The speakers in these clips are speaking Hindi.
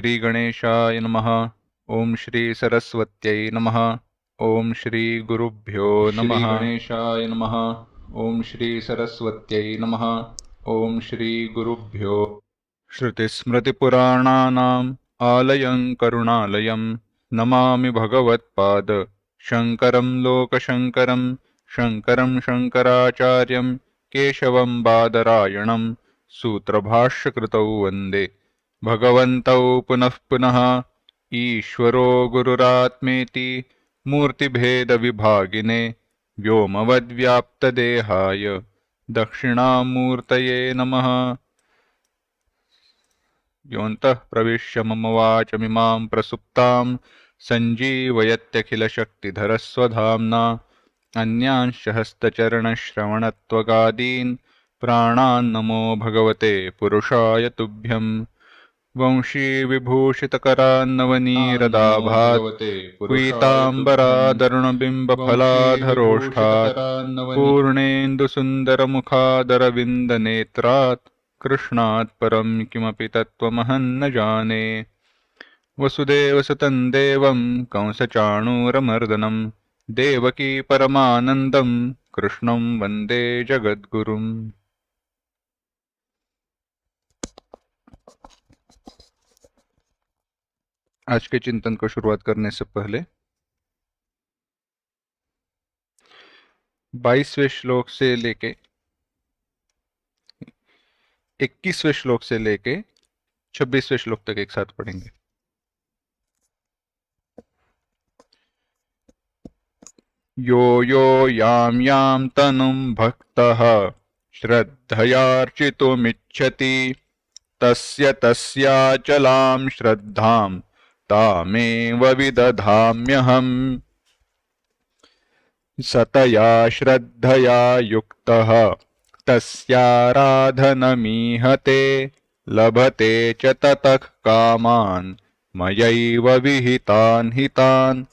श्री गणेशाय नमः। ओम श्री सरस्वत्यै नमः। ओम श्री गुरुभ्यो नमः। श्री गणेशाय नमः। ओम श्री सरस्वत्यै नमः। ओम श्री गुरुभ्यो। श्रुतिस्मृतिपुराणानाम् आलयं करुणालयं नमामि भगवत्पाद शङ्करं लोकशङ्करं शङ्करं शङ्कराचार्यं केशवं बादरायणं सूत्रभाष्यकृतौ वन्दे भगवन्तौ पुनः पुनः। ईश्वरो गुरुरात्मेति मूर्तिभेदविभागिने व्योमवद्व्याप्तदेहाय दक्षिणामूर्तये नमः। योऽन्तः प्रविश्य मम वाचमिमां प्रसुप्तां सञ्जीवयत्यखिलशक्तिधरस्वधाम्ना अन्यांश्च हस्तचरणश्रवणत्वगादीन् प्राणान् नमो भगवते पुरुषाय तुभ्यं। वंशी विभूषितकरान्नवनीरदाभात् पीताम्बरादरुणबिम्बफलाधरोष्ठात् पूर्णेन्दुसुन्दरमुखादरविन्दनेत्रात् कृष्णात् परं किमपि तत्त्वमहं न जाने। वसुदेवसुतं देवं कंसचाणूरमर्दनं देवकी परमानन्दं कृष्णं वन्दे जगद्गुरुम्। आज के चिंतन को शुरुआत करने से पहले 22वें श्लोक से लेके 21वें श्लोक से लेके 26वें श्लोक तक एक साथ पढ़ेंगे। यो यो यां यां तनुं भक्तः श्रद्धयार्चितुमिच्छति तस्य तस्याचलां श्रद्धां तामेव विदधाम्यहम्। सतया श्रद्धया युक्तः तस्याराधनमीहते लभते च ततः कामान् मयैव विहितान् हितान्।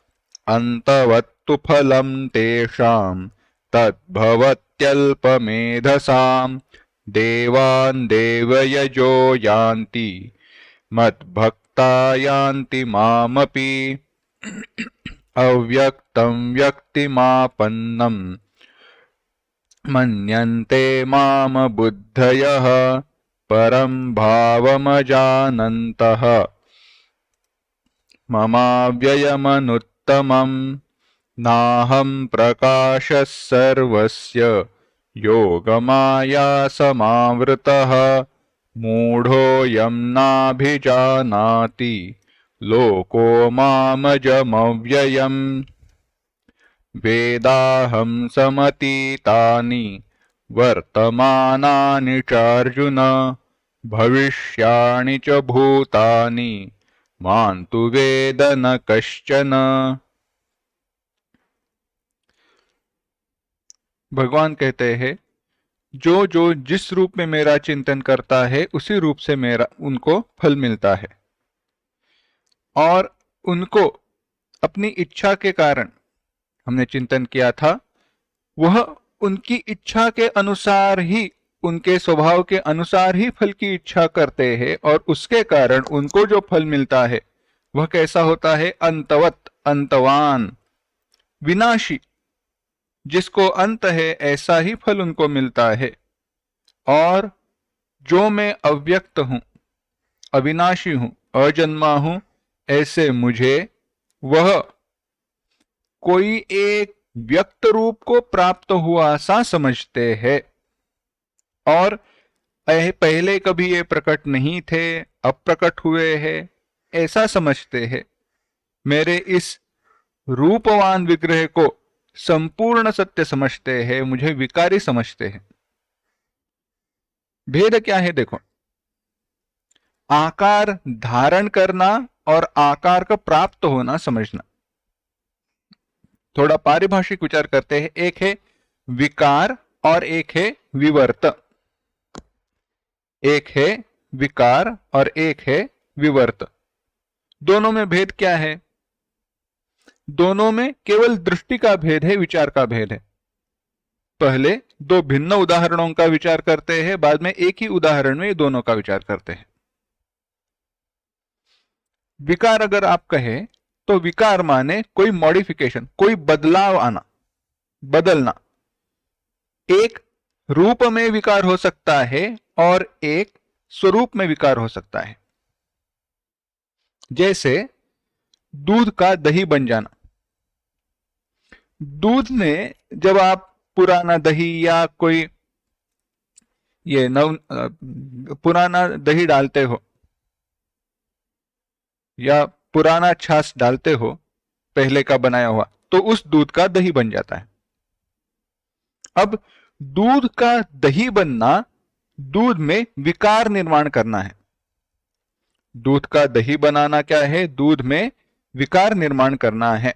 अन्तवत्तु फलं तेषां तद्भवत्यल्पमेधसां देवान् देवयजो यान्ति मद्भक्ता यान्ति मामपि। अव्यक्तं व्यक्तिमापन्नं मन्यन्ते माम बुद्धयः परं भावमजानन्तः ममाव्ययमनुत्तमम्। नाहं प्रकाशः सर्वस्य योगमाया समावृतः मूढोऽयं नाभिजानाति लोको मामजमव्ययम्। वेदाहं समतीतानि वर्तमानानि चार्जुन भविष्याणि च भूतानि मां तु वेद न कश्चन। भगवान कहते हैं जो जो जिस रूप में मेरा चिंतन करता है उसी रूप से मेरा उनको फल मिलता है और उनको अपनी इच्छा के कारण हमने चिंतन किया था वह उनकी इच्छा के अनुसार ही उनके स्वभाव के अनुसार ही फल की इच्छा करते हैं और उसके कारण उनको जो फल मिलता है वह कैसा होता है? अंतवत, अंतवान, विनाशी। जिसको अंत है ऐसा ही फल उनको मिलता है। और जो मैं अव्यक्त हूं, अविनाशी हूं, अजन्मा हूं, ऐसे मुझे वह कोई एक व्यक्त रूप को प्राप्त हुआ सा समझते हैं और पहले कभी ये प्रकट नहीं थे, अब प्रकट हुए हैं, ऐसा समझते हैं। मेरे इस रूपवान विग्रह को संपूर्ण सत्य समझते हैं, मुझे विकारी समझते हैं। भेद क्या है? देखो, आकार धारण करना और आकार का प्राप्त होना समझना। थोड़ा पारिभाषिक विचार करते हैं। एक है विकार और एक है विवर्त। एक है विकार और एक है विवर्त। दोनों में भेद क्या है? दोनों में केवल दृष्टि का भेद है, विचार का भेद है। पहले दो भिन्न उदाहरणों का विचार करते हैं, बाद में एक ही उदाहरण में दोनों का विचार करते हैं। विकार अगर आप कहें तो विकार माने कोई मॉडिफिकेशन, कोई बदलाव आना, बदलना। एक रूप में विकार हो सकता है और एक स्वरूप में विकार हो सकता है। जैसे दूध का दही बन जाना। दूध में जब आप पुराना दही या कोई ये पुराना दही डालते हो या पुराना छाछ डालते हो पहले का बनाया हुआ, तो उस दूध का दही बन जाता है। अब दूध का दही बनना, दूध में विकार निर्माण करना है। दूध का दही बनाना क्या है? दूध में विकार निर्माण करना है।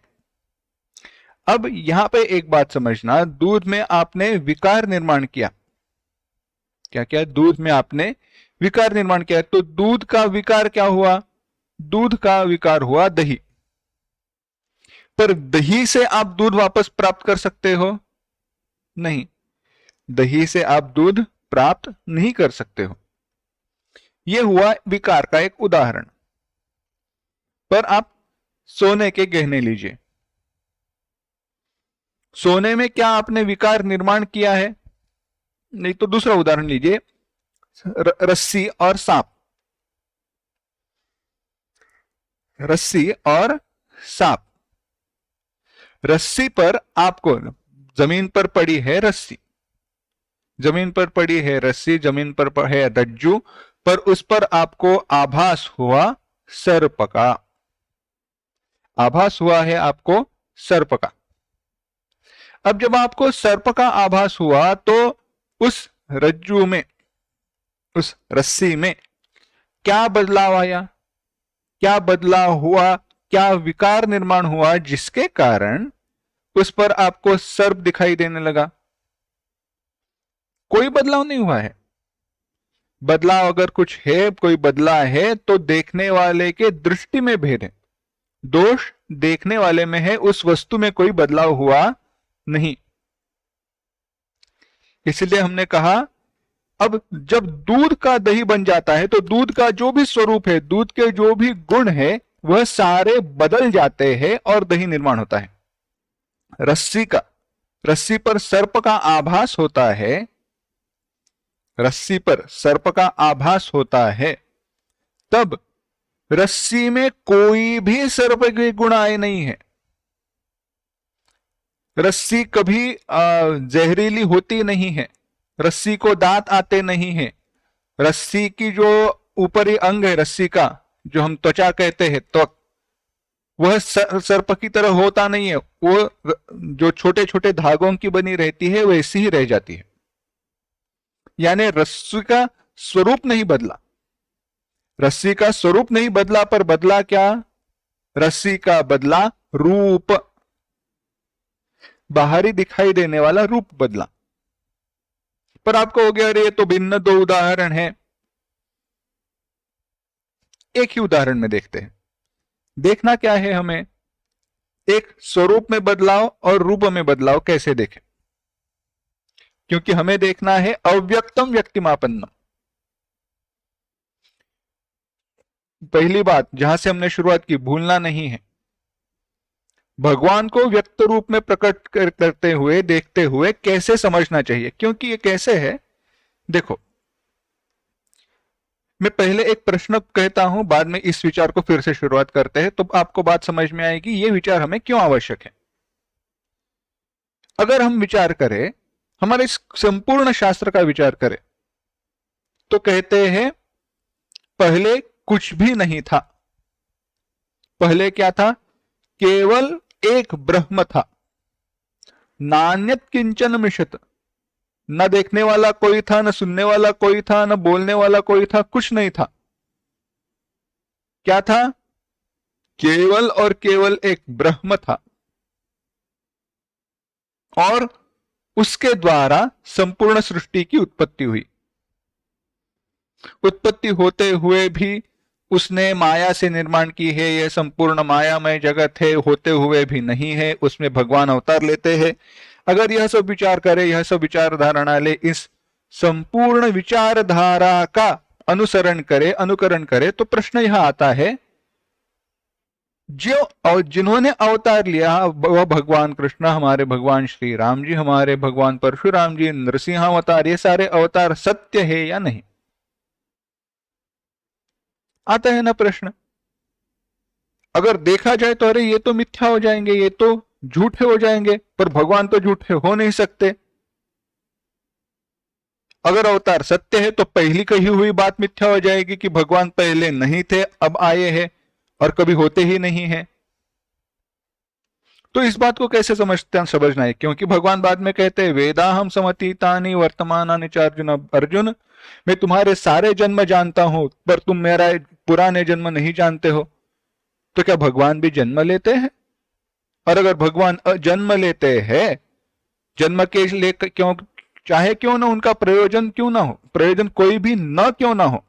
अब यहां पे एक बात समझना, दूध में आपने विकार निर्माण किया। क्या क्या? दूध में आपने विकार निर्माण किया, तो दूध का विकार क्या हुआ? दूध का विकार हुआ दही। पर दही से आप दूध वापस प्राप्त कर सकते हो? नहीं, दही से आप दूध प्राप्त नहीं कर सकते हो। यह हुआ विकार का एक उदाहरण। पर आप सोने के गहने लीजिए। सोने में क्या आपने विकार निर्माण किया है? नहीं। तो दूसरा उदाहरण लीजिए, रस्सी और सांप। रस्सी और सांप। रस्सी पर आपको, जमीन पर पड़ी है रस्सी, जमीन पर पड़ी है रस्सी, जमीन पर है रज्जू, पर उस पर आपको आभास हुआ सर्प का। आभास हुआ है आपको सर्प का। अब जब आपको सर्प का आभास हुआ तो उस रज्जू में, उस रस्सी में क्या बदलाव आया? क्या बदलाव हुआ? क्या विकार निर्माण हुआ जिसके कारण उस पर आपको सर्प दिखाई देने लगा? कोई बदलाव नहीं हुआ है। बदलाव अगर कुछ है, कोई बदला है, तो देखने वाले के दृष्टि में भेद है। दोष देखने वाले में है, उस वस्तु में कोई बदलाव हुआ नहीं। इसलिए हमने कहा, अब जब दूध का दही बन जाता है तो दूध का जो भी स्वरूप है, दूध के जो भी गुण है, वह सारे बदल जाते हैं और दही निर्माण होता है। रस्सी पर सर्प का आभास होता है, रस्सी पर सर्प का आभास होता है, तब रस्सी में कोई भी सर्प के गुण आए नहीं है। रस्सी कभी जहरीली होती नहीं है, रस्सी को दांत आते नहीं है। रस्सी की जो ऊपरी अंग है रस्सी का, जो हम त्वचा कहते हैं, त्वक, वह सर्प की तरह होता नहीं है। वो जो छोटे छोटे धागों की बनी रहती है वैसी ही रह जाती है। यानी रस्सी का स्वरूप नहीं बदला। रस्सी का स्वरूप नहीं बदला, पर बदला क्या? रस्सी का बदला रूप, बाहरी दिखाई देने वाला रूप बदला। पर आपको हो गया, अरे ये तो भिन्न दो उदाहरण है। एक ही उदाहरण में देखते हैं। देखना क्या है हमें? एक स्वरूप में बदलाव और रूप में बदलाव कैसे देखें, क्योंकि हमें देखना है अव्यक्तम व्यक्तिमापन्नम। पहली बात जहां से हमने शुरुआत की, भूलना नहीं है। भगवान को व्यक्त रूप में प्रकट करते हुए, देखते हुए कैसे समझना चाहिए, क्योंकि ये कैसे है। देखो, मैं पहले एक प्रश्न कहता हूं, बाद में इस विचार को फिर से शुरुआत करते हैं, तो आपको बात समझ में आएगी ये विचार हमें क्यों आवश्यक है। अगर हम विचार करें, हमारे इस संपूर्ण शास्त्र का विचार करें, तो कहते हैं पहले कुछ भी नहीं था। पहले क्या था? केवल एक ब्रह्म था। नान्यत किंचन मिषत। न देखने वाला कोई था, न सुनने वाला कोई था, न बोलने वाला कोई था, कुछ नहीं था। क्या था? केवल और केवल एक ब्रह्म था, और उसके द्वारा संपूर्ण सृष्टि की उत्पत्ति हुई। उत्पत्ति होते हुए भी उसने माया से निर्माण की है। यह संपूर्ण मायामय जगत है, होते हुए भी नहीं है। उसमें भगवान अवतार लेते हैं। अगर यह सब विचार करे, यह सब विचारधारणा ले, इस संपूर्ण विचारधारा का अनुसरण करे, अनुकरण करे, तो प्रश्न यह आता है जो जिन्होंने अवतार लिया वह भगवान कृष्ण, हमारे भगवान श्री राम जी, हमारे भगवान परशुराम जी, नरसिंह अवतार, ये सारे अवतार सत्य है या नहीं? आता है ना प्रश्न। अगर देखा जाए तो अरे ये तो मिथ्या हो जाएंगे, ये तो झूठे हो जाएंगे, पर भगवान तो झूठे हो नहीं सकते। अगर अवतार सत्य है तो पहली कही हुई बात मिथ्या हो जाएगी कि भगवान पहले नहीं थे अब आए हैं और कभी होते ही नहीं है। तो इस बात को कैसे समझना है, क्योंकि भगवान बाद में कहते हैं वेदा हम समतीतानि वर्तमानानि च अर्जुन, अर्जुन मैं तुम्हारे सारे जन्म जानता हूं पर तुम मेरा पुराने जन्म नहीं जानते हो। तो क्या भगवान भी जन्म लेते हैं? और अगर भगवान जन्म लेते हैं, जन्म के लिए क्यों, चाहे क्यों ना उनका प्रयोजन क्यों ना हो, प्रयोजन कोई भी न क्यों ना हो,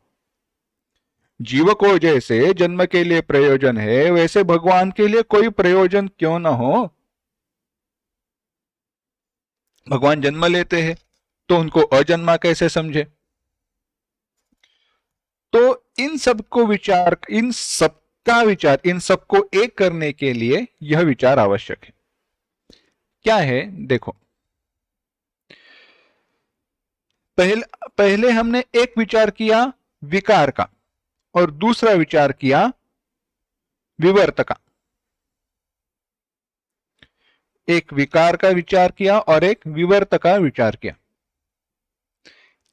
जीव को जैसे जन्म के लिए प्रयोजन है वैसे भगवान के लिए कोई प्रयोजन क्यों ना हो। भगवान जन्म लेते हैं तो उनको अजन्मा कैसे समझे? तो इन सबको विचार, इन सबका विचार, इन सबको एक करने के लिए यह विचार आवश्यक है। क्या है देखो, पहले हमने एक विचार किया विकार का और दूसरा विचार किया विवर्त का। एक विकार का विचार किया और एक विवर्त का विचार किया।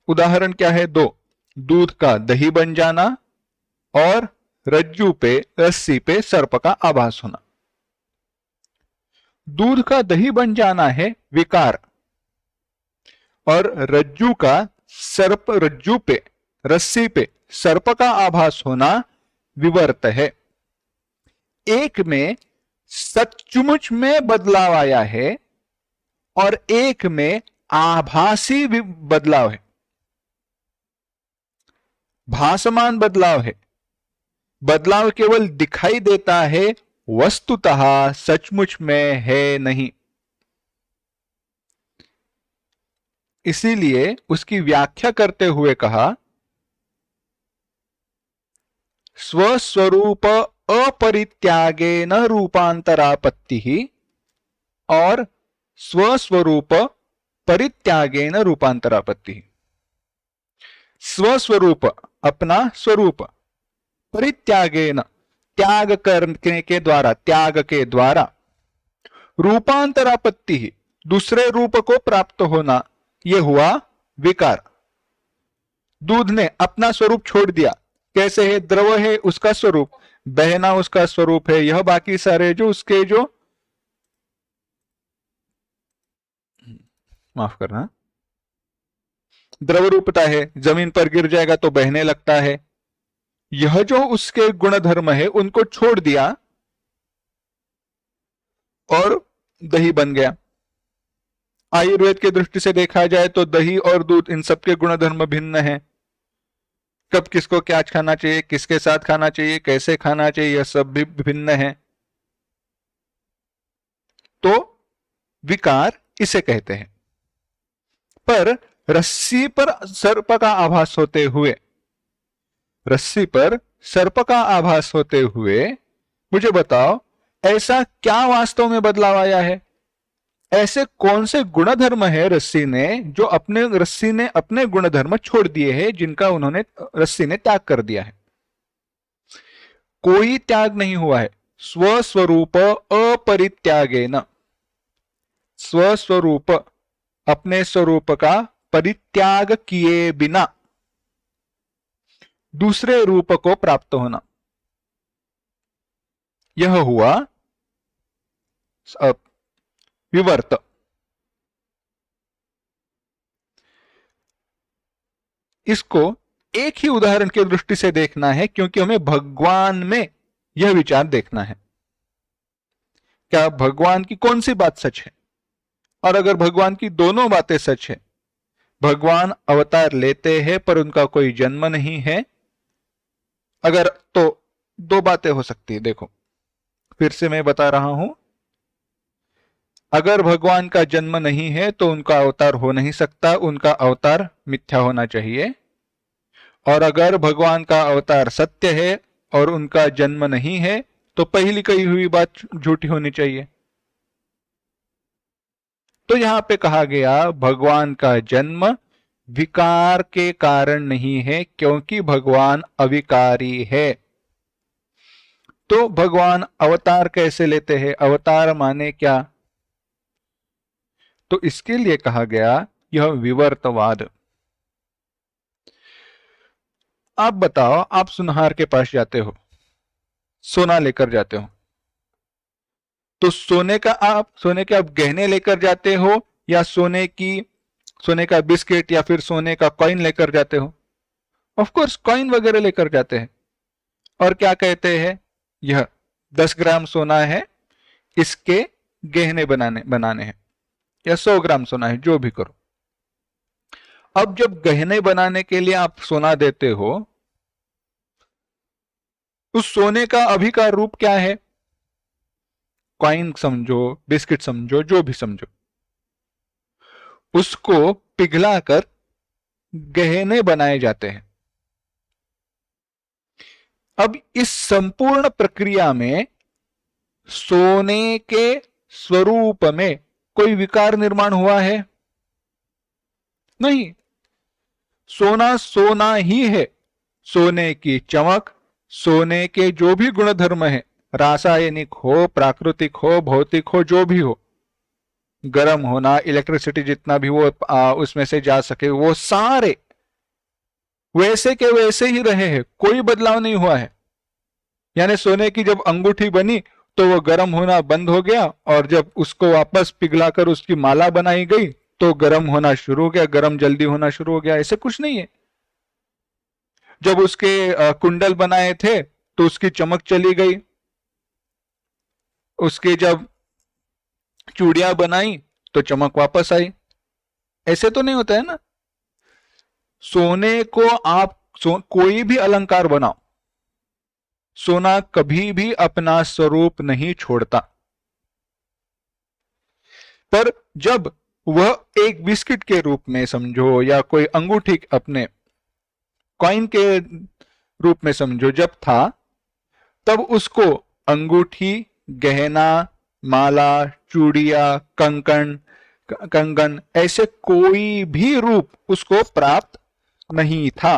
उदाहरण क्या है? दो, दूध का दही बन जाना और रज्जू पे, रस्सी पे सर्प का आभास होना। दूध का दही बन जाना है विकार और रज्जू का सर्प, रज्जू पे, रस्सी पे सर्प का आभास होना विवर्त है। एक में सचमुच में बदलाव आया है और एक में आभासी बदलाव है, भासमान बदलाव है। बदलाव केवल दिखाई देता है, वस्तुतः सचमुच में है नहीं। इसीलिए उसकी व्याख्या करते हुए कहा स्वस्वरूप अपरित्यागेन रूपांतरापत्ति और स्वस्वरूप परित्यागेन रूपांतरापत्ति। स्वस्वरूप अपना स्वरूप, परित्यागेन त्याग करने के द्वारा, त्याग के द्वारा, रूपांतरापत्ति दूसरे रूप को प्राप्त होना, यह हुआ विकार। दूध ने अपना स्वरूप छोड़ दिया, कैसे है? द्रव है उसका स्वरूप, बहना उसका स्वरूप है, यह बाकी सारे जो उसके जो, माफ करना, द्रव रूपता है, जमीन पर गिर जाएगा तो बहने लगता है, यह जो उसके गुण धर्म है उनको छोड़ दिया और दही बन गया। आयुर्वेद की दृष्टि से देखा जाए तो दही और दूध, इन सबके गुण धर्म भिन्न है। कब किसको क्या खाना चाहिए, किसके साथ खाना चाहिए, कैसे खाना चाहिए, यह सब भी भिन्न है। तो विकार इसे कहते हैं। पर रस्सी पर सर्प का आभास होते हुए, रस्सी पर सर्प का आभास होते हुए मुझे बताओ ऐसा क्या वास्तव में बदलाव आया है? ऐसे कौन से गुणधर्म है रस्सी ने अपने गुणधर्म छोड़ दिए हैं, जिनका उन्होंने, रस्सी ने त्याग कर दिया है? कोई त्याग नहीं हुआ है। स्वस्वरूप अपरित्यागेन, स्वस्वरूप अपने स्वरूप का परित्याग किए बिना दूसरे रूप को प्राप्त होना, यह हुआ विवर्त। इसको एक ही उदाहरण की दृष्टि से देखना है, क्योंकि हमें भगवान में यह विचार देखना है, क्या भगवान की कौन सी बात सच है। और अगर भगवान की दोनों बातें सच है, भगवान अवतार लेते हैं पर उनका कोई जन्म नहीं है, अगर, तो दो बातें हो सकती है। देखो फिर से मैं बता रहा हूं, अगर भगवान का जन्म नहीं है तो उनका अवतार हो नहीं सकता, उनका अवतार मिथ्या होना चाहिए। और अगर भगवान का अवतार सत्य है और उनका जन्म नहीं है तो पहली कही हुई बात झूठी होनी चाहिए। तो यहां पे कहा गया भगवान का जन्म विकार के कारण नहीं है, क्योंकि भगवान अविकारी है। तो भगवान अवतार कैसे लेते हैं? अवतार माने क्या? तो इसके लिए कहा गया यह विवर्तवाद। आप बताओ, आप सुनहार के पास जाते हो, सोना लेकर जाते हो, तो सोने के आप गहने लेकर जाते हो, या सोने का बिस्किट या फिर सोने का कॉइन लेकर जाते हो? ऑफ कोर्स कॉइन वगैरह लेकर जाते हैं। और क्या कहते हैं? यह 10 ग्राम सोना है, इसके गहने बनाने बनाने हैं, या 100 ग्राम सोना है, जो भी करो। अब जब गहने बनाने के लिए आप सोना देते हो, उस सोने का अभी का रूप क्या है? कॉइन समझो, बिस्किट समझो, जो भी समझो, उसको पिघलाकर गहने बनाए जाते हैं। अब इस संपूर्ण प्रक्रिया में सोने के स्वरूप में कोई विकार निर्माण हुआ है? नहीं। सोना सोना ही है। सोने की चमक, सोने के जो भी गुणधर्म है, रासायनिक हो, प्राकृतिक हो, भौतिक हो, जो भी हो, गर्म होना, इलेक्ट्रिसिटी जितना भी वो उसमें से जा सके, वो सारे वैसे के वैसे ही रहे हैं, कोई बदलाव नहीं हुआ है। यानी सोने की जब अंगूठी बनी तो वो गर्म होना बंद हो गया, और जब उसको वापस पिघलाकर उसकी माला बनाई गई तो गर्म होना शुरू हो गया, गर्म जल्दी होना शुरू हो गया। ऐसे कुछ नहीं है। जब उसके कुंडल बनाए थे तो उसकी चमक चली गई, उसके जब चूड़ियां बनाई तो चमक वापस आई। ऐसे तो नहीं होता है ना। सोने को आप कोई भी अलंकार बनाओ, सोना कभी भी अपना स्वरूप नहीं छोड़ता। पर जब वह एक बिस्किट के रूप में समझो, या कोई अंगूठी अपने कॉइन के रूप में समझो, जब था, तब उसको अंगूठी, गहना, माला, चूड़िया, कंगन ऐसे कोई भी रूप उसको प्राप्त नहीं था।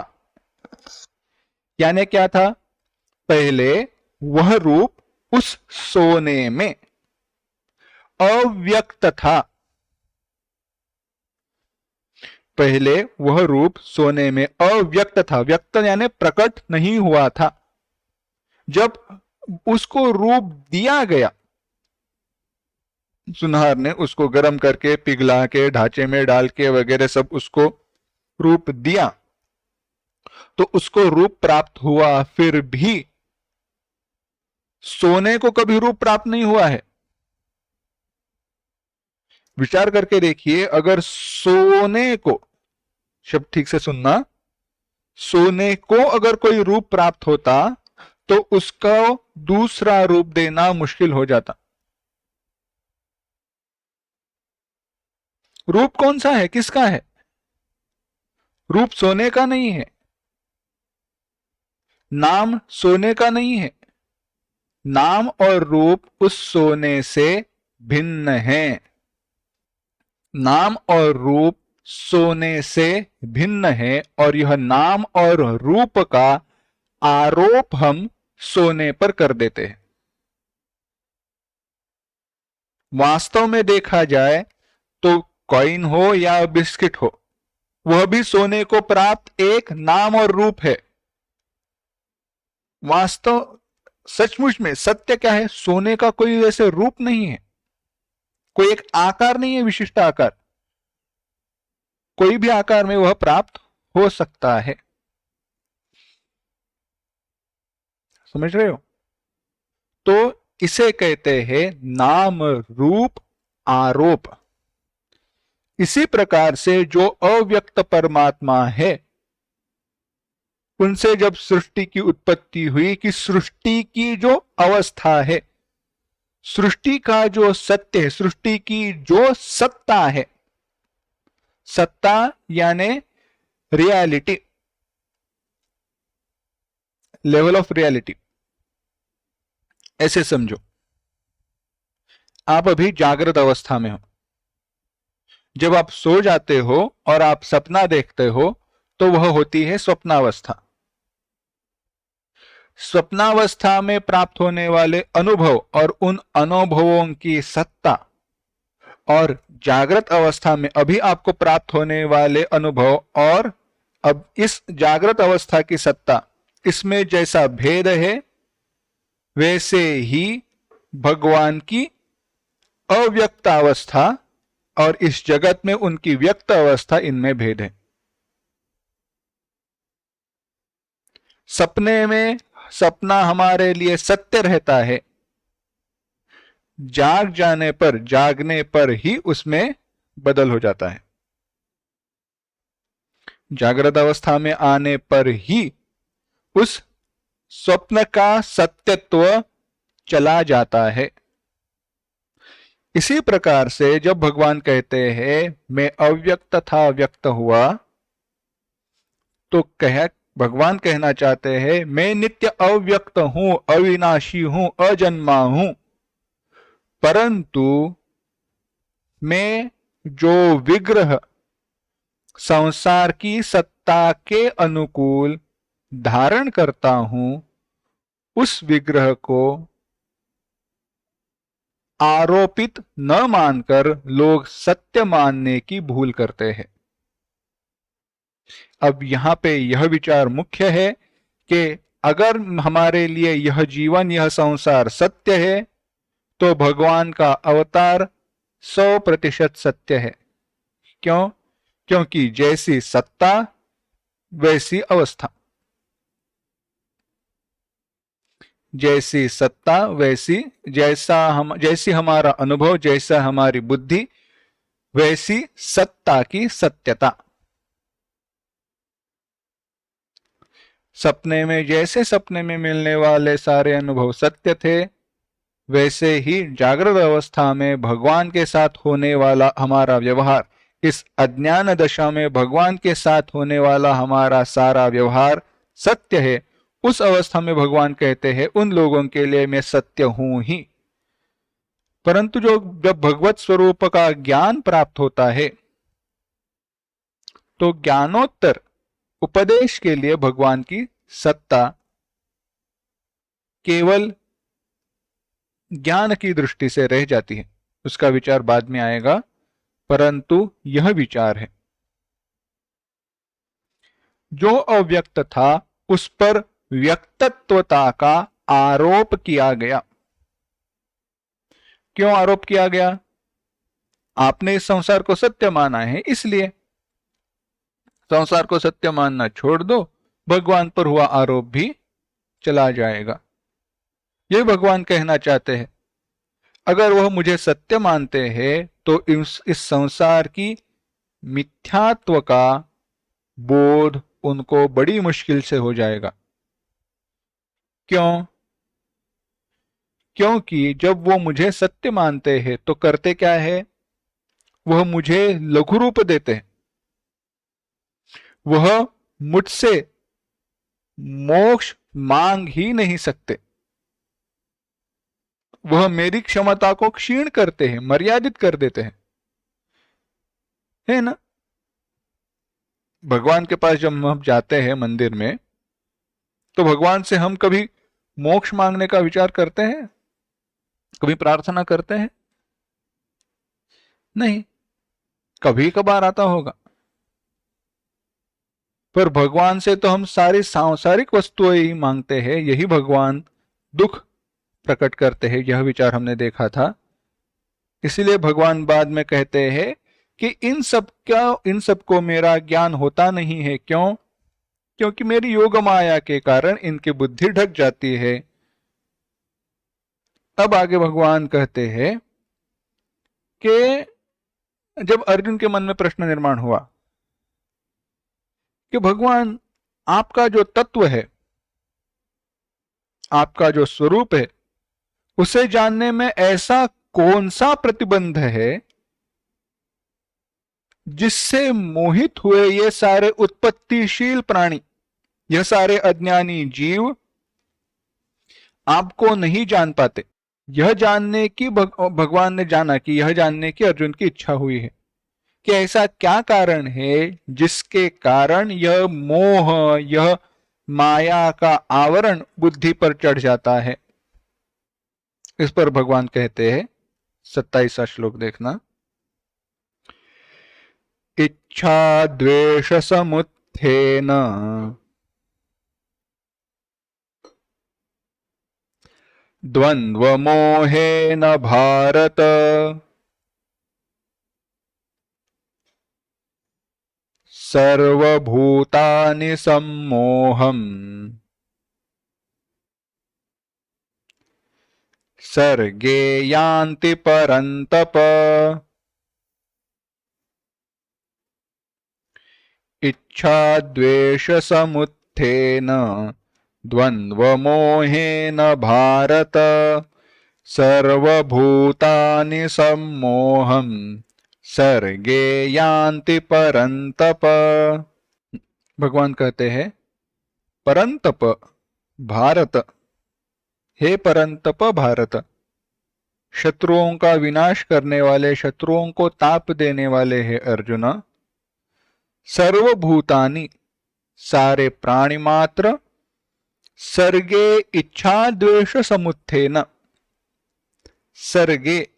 यानी क्या था? पहले वह रूप उस सोने में अव्यक्त था। पहले वह रूप सोने में अव्यक्त था। व्यक्त यानी प्रकट नहीं हुआ था। जब उसको रूप दिया गया, सुनहार ने उसको गर्म करके, पिघला के, ढांचे में डाल के वगैरह सब उसको रूप दिया, तो उसको रूप प्राप्त हुआ। फिर भी सोने को कभी रूप प्राप्त नहीं हुआ है। विचार करके देखिए, अगर सोने को, शब्द ठीक से सुनना, सोने को अगर कोई रूप प्राप्त होता तो उसका दूसरा रूप देना मुश्किल हो जाता। रूप कौन सा है? किसका है? रूप सोने का नहीं है, नाम सोने का नहीं है। नाम और रूप उस सोने से भिन्न है। नाम और रूप सोने से भिन्न है, और यह नाम और रूप का आरोप हम सोने पर कर देते हैं। वास्तव में देखा जाए तो कॉइन हो या बिस्किट हो, वह भी सोने को प्राप्त एक नाम और रूप है। वास्तव सचमुच में सत्य क्या है? सोने का कोई वैसे रूप नहीं है, कोई एक आकार नहीं है, विशिष्ट आकार। कोई भी आकार में वह प्राप्त हो सकता है। समझ रहे हो? तो इसे कहते हैं नाम रूप आरोप। इसी प्रकार से जो अव्यक्त परमात्मा है, उनसे जब सृष्टि की उत्पत्ति हुई, कि सृष्टि की जो अवस्था है, सृष्टि का जो सत्य है, सृष्टि की जो सत्ता है, सत्ता यानी रियलिटी, लेवल ऑफ रियलिटी, ऐसे समझो, आप अभी जागृत अवस्था में हो। जब आप सो जाते हो और आप सपना देखते हो तो वह होती है स्वप्नावस्था। स्वप्नावस्था में प्राप्त होने वाले अनुभव और उन अनुभवों की सत्ता, और जागृत अवस्था में अभी आपको प्राप्त होने वाले अनुभव और अब इस जागृत अवस्था की सत्ता, इसमें जैसा भेद है वैसे ही भगवान की अव्यक्त अवस्था और इस जगत में उनकी व्यक्त अवस्था, इनमें भेद है। सपने में सपना हमारे लिए सत्य रहता है, जागने पर ही उसमें बदल हो जाता है। जागृत अवस्था में आने पर ही उस स्वप्न का सत्यत्व चला जाता है। इसी प्रकार से जब भगवान कहते हैं मैं अव्यक्त था व्यक्त हुआ, तो भगवान कहना चाहते हैं मैं नित्य अव्यक्त हूं, अविनाशी हूं, अजन्मा हूं, परंतु मैं जो विग्रह संसार की सत्ता के अनुकूल धारण करता हूं, उस विग्रह को आरोपित न मानकर लोग सत्य मानने की भूल करते हैं। अब यहां पे यह विचार मुख्य है कि अगर हमारे लिए यह जीवन, यह संसार सत्य है, तो भगवान का अवतार 100% सत्य है। क्यों? क्योंकि जैसी सत्ता वैसी अवस्था, जैसी सत्ता वैसी, जैसी हमारा अनुभव, जैसा हमारी बुद्धि, वैसी सत्ता की सत्यता। सपने में जैसे सपने में मिलने वाले सारे अनुभव सत्य थे, वैसे ही जागृत अवस्था में भगवान के साथ होने वाला हमारा व्यवहार, इस अज्ञान दशा में भगवान के साथ होने वाला हमारा सारा व्यवहार सत्य है। उस अवस्था में भगवान कहते हैं उन लोगों के लिए मैं सत्य हूं ही। परंतु जब भगवत स्वरूप का ज्ञान प्राप्त होता है, तो ज्ञानोत्तर उपदेश के लिए भगवान की सत्ता केवल ज्ञान की दृष्टि से रह जाती है। उसका विचार बाद में आएगा, परंतु यह विचार है जो अव्यक्त था उस पर व्यक्तत्वता का आरोप किया गया। क्यों आरोप किया गया? आपने इस संसार को सत्य माना है, इसलिए संसार को सत्य मानना छोड़ दो, भगवान पर हुआ आरोप भी चला जाएगा। ये भगवान कहना चाहते हैं अगर वह मुझे सत्य मानते हैं तो इस संसार की मिथ्यात्व का बोध उनको बड़ी मुश्किल से हो जाएगा। क्यों? क्योंकि जब वो मुझे सत्य मानते हैं तो करते क्या है, वह मुझे लघु रूप देते हैं। वह मुझसे मोक्ष मांग ही नहीं सकते। वह मेरी क्षमता को क्षीण करते हैं, मर्यादित कर देते हैं, है ना? भगवान के पास जब हम जाते हैं मंदिर में, तो भगवान से हम कभी मोक्ष मांगने का विचार करते हैं? कभी प्रार्थना करते हैं? नहीं, कभी कभार आता होगा। पर भगवान से तो हम सारी सांसारिक वस्तुएं ही मांगते हैं, यही भगवान दुख प्रकट करते हैं। यह विचार हमने देखा था। इसीलिए भगवान बाद में कहते हैं कि इन सब को मेरा ज्ञान होता नहीं है। क्यों? क्योंकि मेरी योग माया के कारण इनकी बुद्धि ढक जाती है। अब आगे भगवान कहते हैं कि जब अर्जुन के मन में प्रश्न निर्माण हुआ कि भगवान आपका जो तत्व है, आपका जो स्वरूप है, उसे जानने में ऐसा कौन सा प्रतिबंध है जिससे मोहित हुए ये सारे उत्पत्तिशील प्राणी, यह सारे अज्ञानी जीव आपको नहीं जान पाते। यह जानने की भगवान ने जाना कि यह जानने की अर्जुन की इच्छा हुई है कि ऐसा क्या कारण है जिसके कारण यह मोह, यह माया का आवरण बुद्धि पर चढ़ जाता है। इस पर भगवान कहते हैं, 27वां श्लोक देखना, इच्छा द्वेष समुत्थेन द्वंद्व मोहेन भारत सर्वभूतानि सम्मोहम् सर्गे यान्ति परन्तप इच्छा द्वेष समुत्थेन द्वन्द्वमोहेन भारत सर्वभूतानि सम्मोहम् सर्गे यान्ति परन्तप। भगवान कहते हैं, परंतप भारत, हे परंतप भारत, शत्रुओं का विनाश करने वाले, शत्रुओं को ताप देने वाले है अर्जुन, सर्वभूतानि सारे प्राणी मात्र, सर्गे इच्छा द्वेष समुत्थेन, सर्गे,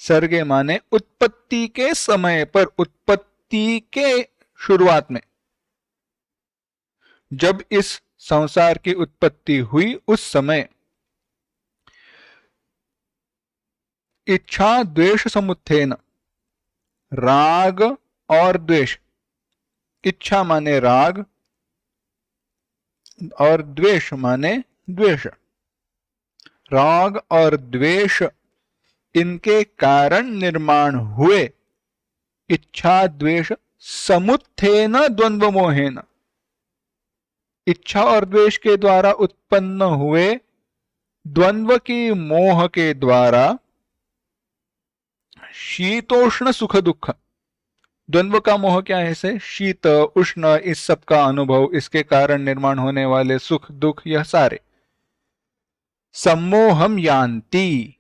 सर्गे माने उत्पत्ति के समय पर, उत्पत्ति के शुरुआत में, जब इस संसार की उत्पत्ति हुई उस समय इच्छा द्वेष समुत्थेन, राग और द्वेष, इच्छा माने राग और द्वेष माने द्वेष, राग और द्वेष इनके कारण निर्माण हुए इच्छा द्वेष समुत्थेन द्वंद्व मोहेन, इच्छा और द्वेष के द्वारा उत्पन्न हुए द्वंद्व की मोह के द्वारा शीतोष्ण सुख दुख, द्वंद्व का मोह क्या है, से शीत उष्ण इस सब का अनुभव, इसके कारण निर्माण होने वाले सुख दुख, यह सारे सम्मोहम यान्ति,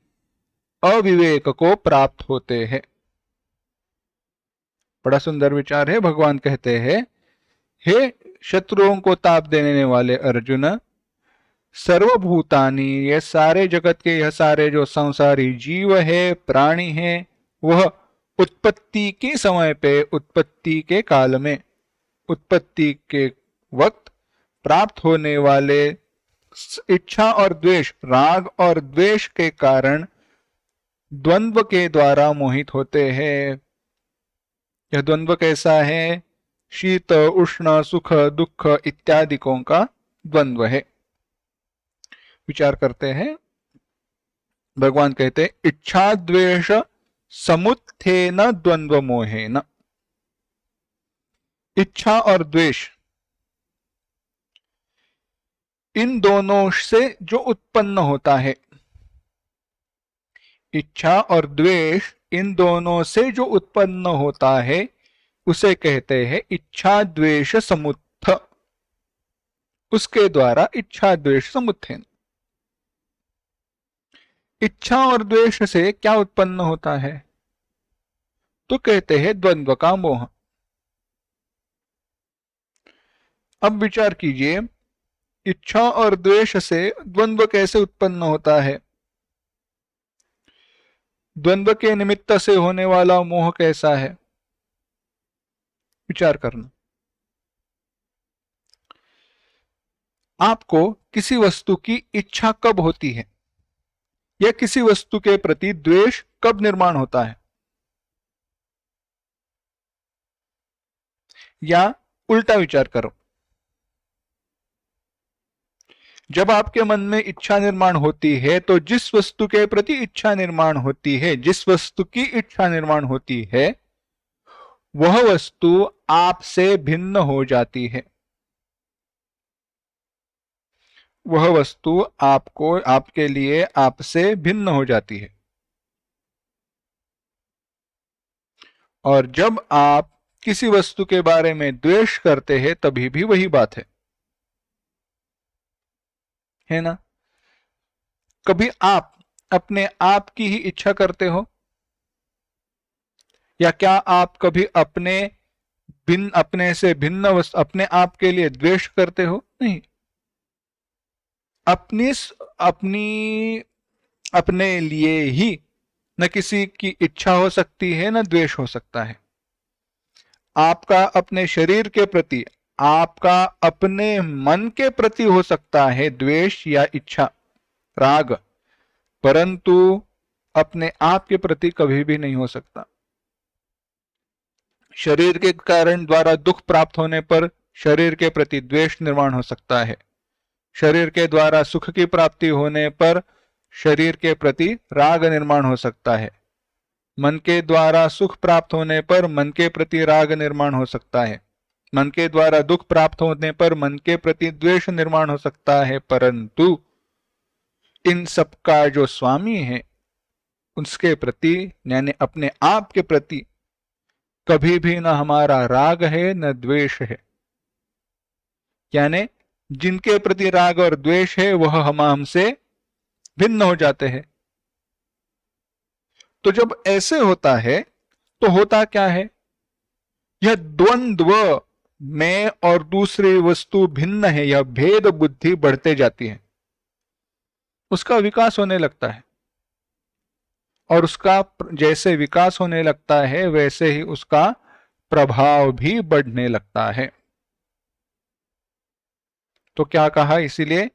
अविवेक को प्राप्त होते हैं। बड़ा सुंदर विचार है। भगवान कहते हैं, हे शत्रुओं को ताप देने वाले अर्जुन, सर्वभूतानि, ये सारे जगत के, यह सारे जो संसारी जीव है, प्राणी है, वह उत्पत्ति के समय पे, उत्पत्ति के काल में, उत्पत्ति के वक्त प्राप्त होने वाले इच्छा और द्वेष, राग और द्वेष के कारण द्वंद्व के द्वारा मोहित होते हैं। यह द्वंद्व कैसा है, शीत उष्ण सुख दुख इत्यादिकों का द्वंद्व है। विचार करते हैं। भगवान कहते, इच्छा द्वेष समुत्थेन द्वंद्व मोहेन, इच्छा और द्वेष इन दोनों से जो उत्पन्न होता है, इच्छा और द्वेष इन दोनों से जो उत्पन्न होता है उसे कहते हैं इच्छा द्वेष समुत्थ, उसके द्वारा इच्छा द्वेष समुत्थेन। इच्छा और द्वेष से क्या उत्पन्न होता है, तो कहते हैं द्वंद्व का मोह। अब विचार कीजिए, इच्छा और द्वेष से द्वंद्व कैसे उत्पन्न होता है, द्वंद्व के निमित्त से होने वाला मोह कैसा है, विचार करना। आपको किसी वस्तु की इच्छा कब होती है, या किसी वस्तु के प्रति द्वेष कब निर्माण होता है, या उल्टा विचार करो, जब आपके मन में इच्छा निर्माण होती है तो जिस वस्तु के प्रति इच्छा निर्माण होती है, जिस वस्तु की इच्छा निर्माण होती है, वह वस्तु आपसे भिन्न हो जाती है, वह वस्तु आपको, आपके लिए आपसे भिन्न हो जाती है। और जब आप किसी वस्तु के बारे में द्वेष करते हैं तभी भी वही बात है ना। कभी आप अपने आप की ही इच्छा करते हो, या क्या आप कभी अपने से भिन्न वस्तु अपने आप के लिए द्वेष करते हो? नहीं। अपनी अपनी अपने लिए ही न किसी की इच्छा हो सकती है न द्वेष हो सकता है। आपका अपने शरीर के प्रति, आपका अपने मन के प्रति हो सकता है द्वेष या इच्छा, राग, परंतु अपने आप के प्रति कभी भी नहीं हो सकता। शरीर के कारण द्वारा दुख प्राप्त होने पर शरीर के प्रति द्वेष निर्माण हो सकता है। शरीर के द्वारा सुख की प्राप्ति होने पर शरीर के प्रति राग निर्माण हो सकता है। मन के द्वारा सुख प्राप्त होने पर मन के प्रति राग निर्माण हो सकता है। मन के द्वारा दुख प्राप्त होने पर मन के प्रति द्वेष निर्माण हो सकता है, परंतु इन सब का जो स्वामी है उसके प्रति, यानी अपने आप के प्रति, कभी भी न हमारा राग है न द्वेष है। यानी जिनके प्रति राग और द्वेष है वह हमसे भिन्न हो जाते हैं। तो जब ऐसे होता है तो होता क्या है, यह द्वंद्व, मैं और दूसरी वस्तु भिन्न है, यह भेद बुद्धि बढ़ते जाती है, उसका विकास होने लगता है, और उसका जैसे विकास होने लगता है वैसे ही उसका प्रभाव भी बढ़ने लगता है। तो क्या कहा, इसीलिए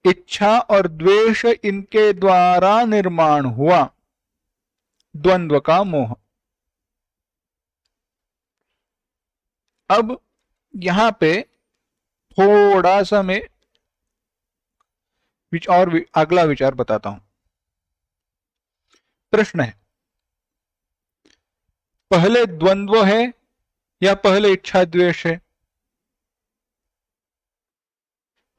इच्छा और द्वेष इनके द्वारा निर्माण हुआ द्वंद्व का मोह। अब यहां पे थोड़ा सा मैं अगला विचार बताता हूं। प्रश्न है, पहले द्वंद्व है या पहले इच्छा द्वेष है?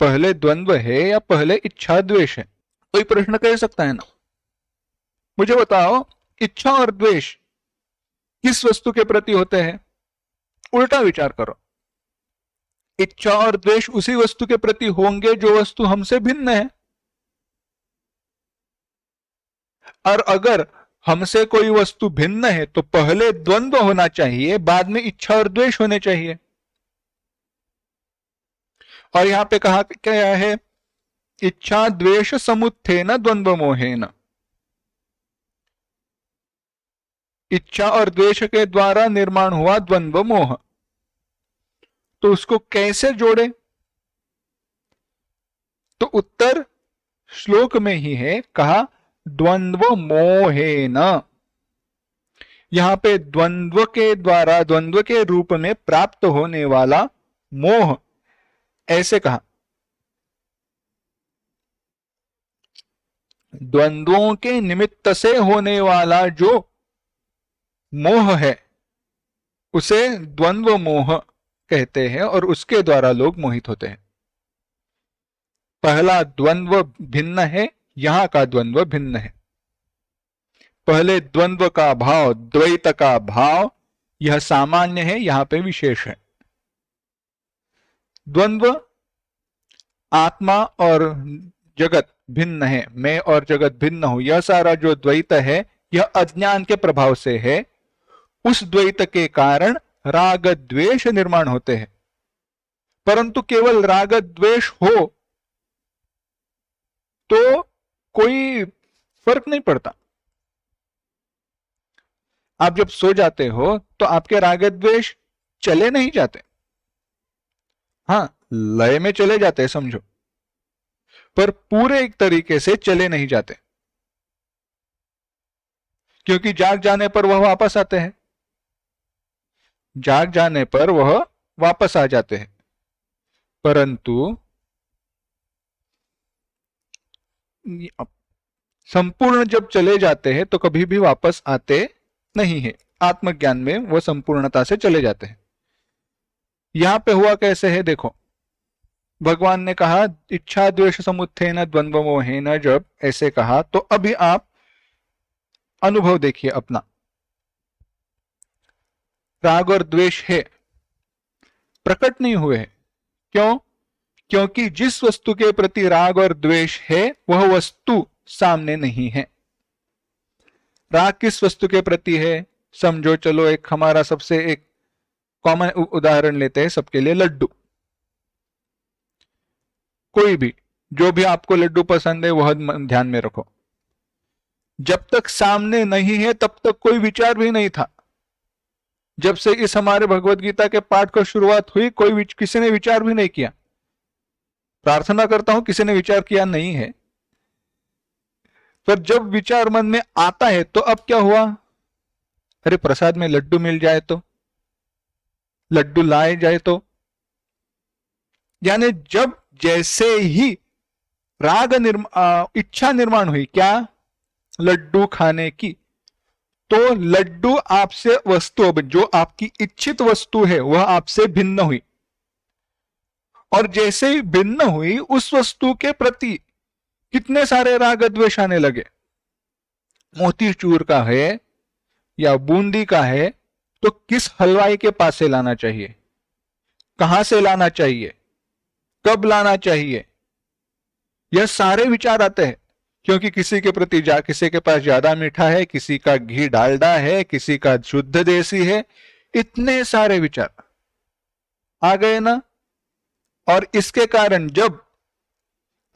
पहले द्वंद्व है या पहले इच्छा द्वेष है? कोई प्रश्न कह सकता है ना? मुझे बताओ, इच्छा और द्वेष किस वस्तु के प्रति होते हैं? उल्टा विचार करो, इच्छा और द्वेष उसी वस्तु के प्रति होंगे जो वस्तु हमसे भिन्न है। और अगर हमसे कोई वस्तु भिन्न है तो पहले द्वंद्व होना चाहिए, बाद में इच्छा और द्वेष होने चाहिए। और यहां पे कहा क्या है, इच्छा द्वेष समुत्थेन द्वंद्व मोहेन। इच्छा और द्वेष के द्वारा निर्माण हुआ द्वंद्व मोह। तो उसको कैसे जोड़े? तो उत्तर श्लोक में ही है, कहा द्वंद्व मोहेन। यहां पे द्वंद्व के द्वारा, द्वंद्व के रूप में प्राप्त होने वाला मोह, ऐसे कहा द्वंद्वों के निमित्त से होने वाला जो मोह है उसे द्वंद्व मोह कहते हैं, और उसके द्वारा लोग मोहित होते हैं। पहला द्वंद्व भिन्न है, यहां का द्वंद्व भिन्न है। पहले द्वंद्व का भाव, द्वैत का भाव, यह सामान्य है, यहां पे विशेष है। द्वंद्व आत्मा और जगत भिन्न है, मैं और जगत भिन्न हूं, यह सारा जो द्वैत है यह अज्ञान के प्रभाव से है। उस द्वैत के कारण राग द्वेष निर्माण होते हैं, परंतु केवल राग द्वेष हो तो कोई फर्क नहीं पड़ता। आप जब सो जाते हो तो आपके राग द्वेष चले नहीं जाते, हाँ लय में चले जाते हैं समझो, पर पूरे एक तरीके से चले नहीं जाते, क्योंकि जाग जाने पर वह वापस आते हैं। जाग जाने पर वह वापस आ जाते हैं, परंतु संपूर्ण जब चले जाते हैं तो कभी भी वापस आते नहीं है। आत्मज्ञान में वह संपूर्णता से चले जाते हैं। यहां पे हुआ कैसे है देखो, भगवान ने कहा इच्छा द्वेष समुत्थेन द्वंद्व मोहेन, जब ऐसे कहा तो अभी आप अनुभव देखिए अपना। राग और द्वेष है, प्रकट नहीं हुए हैं। क्यों? क्योंकि जिस वस्तु के प्रति राग और द्वेष है वह वस्तु सामने नहीं है। राग किस वस्तु के प्रति है? समझो, चलो एक हमारा सबसे एक कॉमन उदाहरण लेते हैं सबके लिए, लड्डू। कोई भी, जो भी आपको लड्डू पसंद है वह ध्यान में रखो। जब तक सामने नहीं है तब तक कोई विचार भी नहीं था। जब से इस हमारे भगवत गीता के पाठ को शुरुआत हुई, किसी ने विचार भी नहीं किया। प्रार्थना करता हूं किसी ने विचार किया नहीं है, पर जब विचार मन में आता है तो अब क्या हुआ? अरे प्रसाद में लड्डू मिल जाए तो, लड्डू लाए जाए तो। यानी जब जैसे ही इच्छा निर्माण हुई, क्या? लड्डू खाने की, तो लड्डू आपसे वस्तु, जो आपकी इच्छित वस्तु है वह आपसे भिन्न हुई, और जैसे ही भिन्न हुई उस वस्तु के प्रति कितने सारे राग द्वेष आने लगे। मोतीचूर का है या बूंदी का है तो किस हलवाई के पास से लाना चाहिए, कहां से लाना चाहिए, कब लाना चाहिए, यह सारे विचार आते हैं। क्योंकि किसी के प्रति किसी के पास ज्यादा मीठा है, किसी का घी डालडा है, किसी का शुद्ध देसी है, इतने सारे विचार आ गए ना। और इसके कारण जब,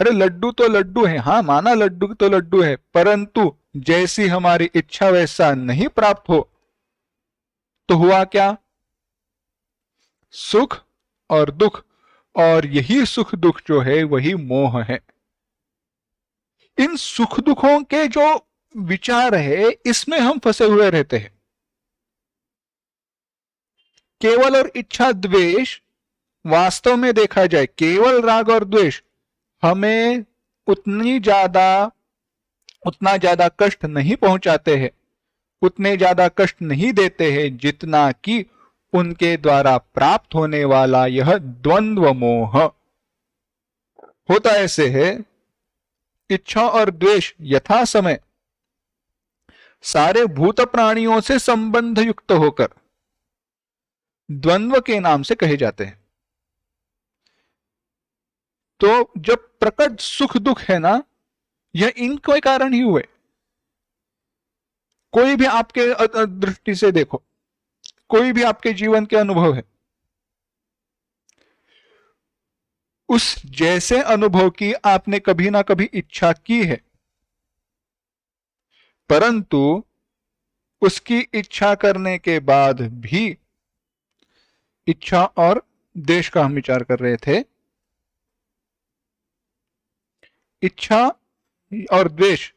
अरे लड्डू तो लड्डू है, हाँ माना लड्डू तो लड्डू है, परंतु जैसी हमारी इच्छा वैसा नहीं प्राप्त हो तो हुआ क्या? सुख और दुख, और यही सुख दुख जो है वही मोह है। इन सुख दुखों के जो विचार है इसमें हम फंसे हुए रहते हैं। केवल और इच्छा द्वेष, वास्तव में देखा जाए केवल राग और द्वेष हमें उतना ज्यादा कष्ट नहीं पहुंचाते हैं, उतने ज्यादा कष्ट नहीं देते हैं जितना कि उनके द्वारा प्राप्त होने वाला यह द्वंद्व मोह होता। ऐसे है, इच्छा और द्वेष यथा समय सारे भूत प्राणियों से संबंध युक्त होकर द्वंद्व के नाम से कहे जाते हैं। तो जब प्रकट सुख दुख है ना, यह इनके कारण ही हुए। कोई भी आपके दृष्टि से देखो, कोई भी आपके जीवन के अनुभव है, उस जैसे अनुभव की आपने कभी ना कभी इच्छा की है, परंतु उसकी इच्छा करने के बाद भी, इच्छा और द्वेष का हम विचार कर रहे थे, इच्छा और द्वेष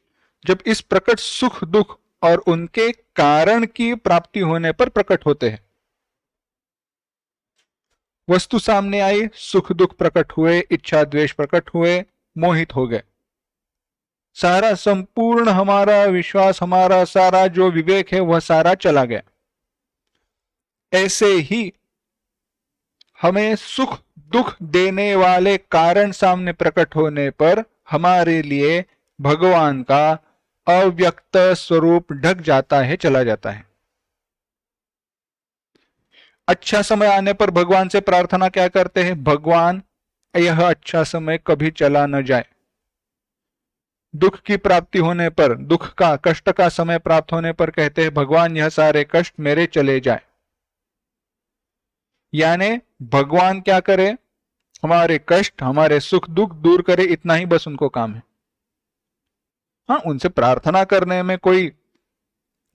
जब इस प्रकट सुख दुख और उनके कारण की प्राप्ति होने पर प्रकट होते हैं। वस्तु सामने आई, सुख दुख प्रकट हुए, इच्छा द्वेष प्रकट हुए, मोहित हो गए, सारा संपूर्ण हमारा विश्वास, हमारा सारा जो विवेक है वह सारा चला गया। ऐसे ही हमें सुख दुख देने वाले कारण सामने प्रकट होने पर हमारे लिए भगवान का अव्यक्त स्वरूप ढक जाता है, चला जाता है। अच्छा समय आने पर भगवान से प्रार्थना क्या करते हैं? भगवान यह अच्छा समय कभी चला न जाए। दुख की प्राप्ति होने पर, दुख का कष्ट का समय प्राप्त होने पर कहते हैं भगवान यह सारे कष्ट मेरे चले जाए। यानी भगवान क्या करे? हमारे कष्ट, हमारे सुख दुख दूर करे, इतना ही बस उनको काम है। हाँ, उनसे प्रार्थना करने में कोई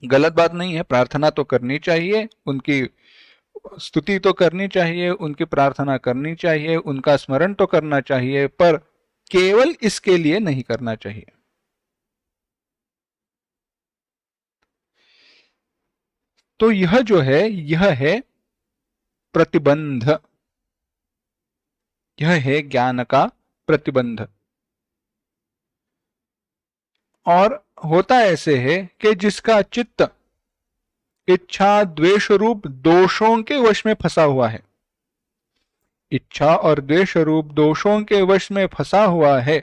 गलत बात नहीं है, प्रार्थना तो करनी चाहिए, उनकी स्तुति तो करनी चाहिए, उनकी प्रार्थना करनी चाहिए, उनका स्मरण तो करना चाहिए, पर केवल इसके लिए नहीं करना चाहिए। तो यह जो है, यह है प्रतिबंध, यह है ज्ञान का प्रतिबंध। और होता ऐसे है कि जिसका चित्त इच्छा द्वेष रूप दोषों के वश में फंसा हुआ है, इच्छा और द्वेष रूप दोषों के वश में फंसा हुआ है,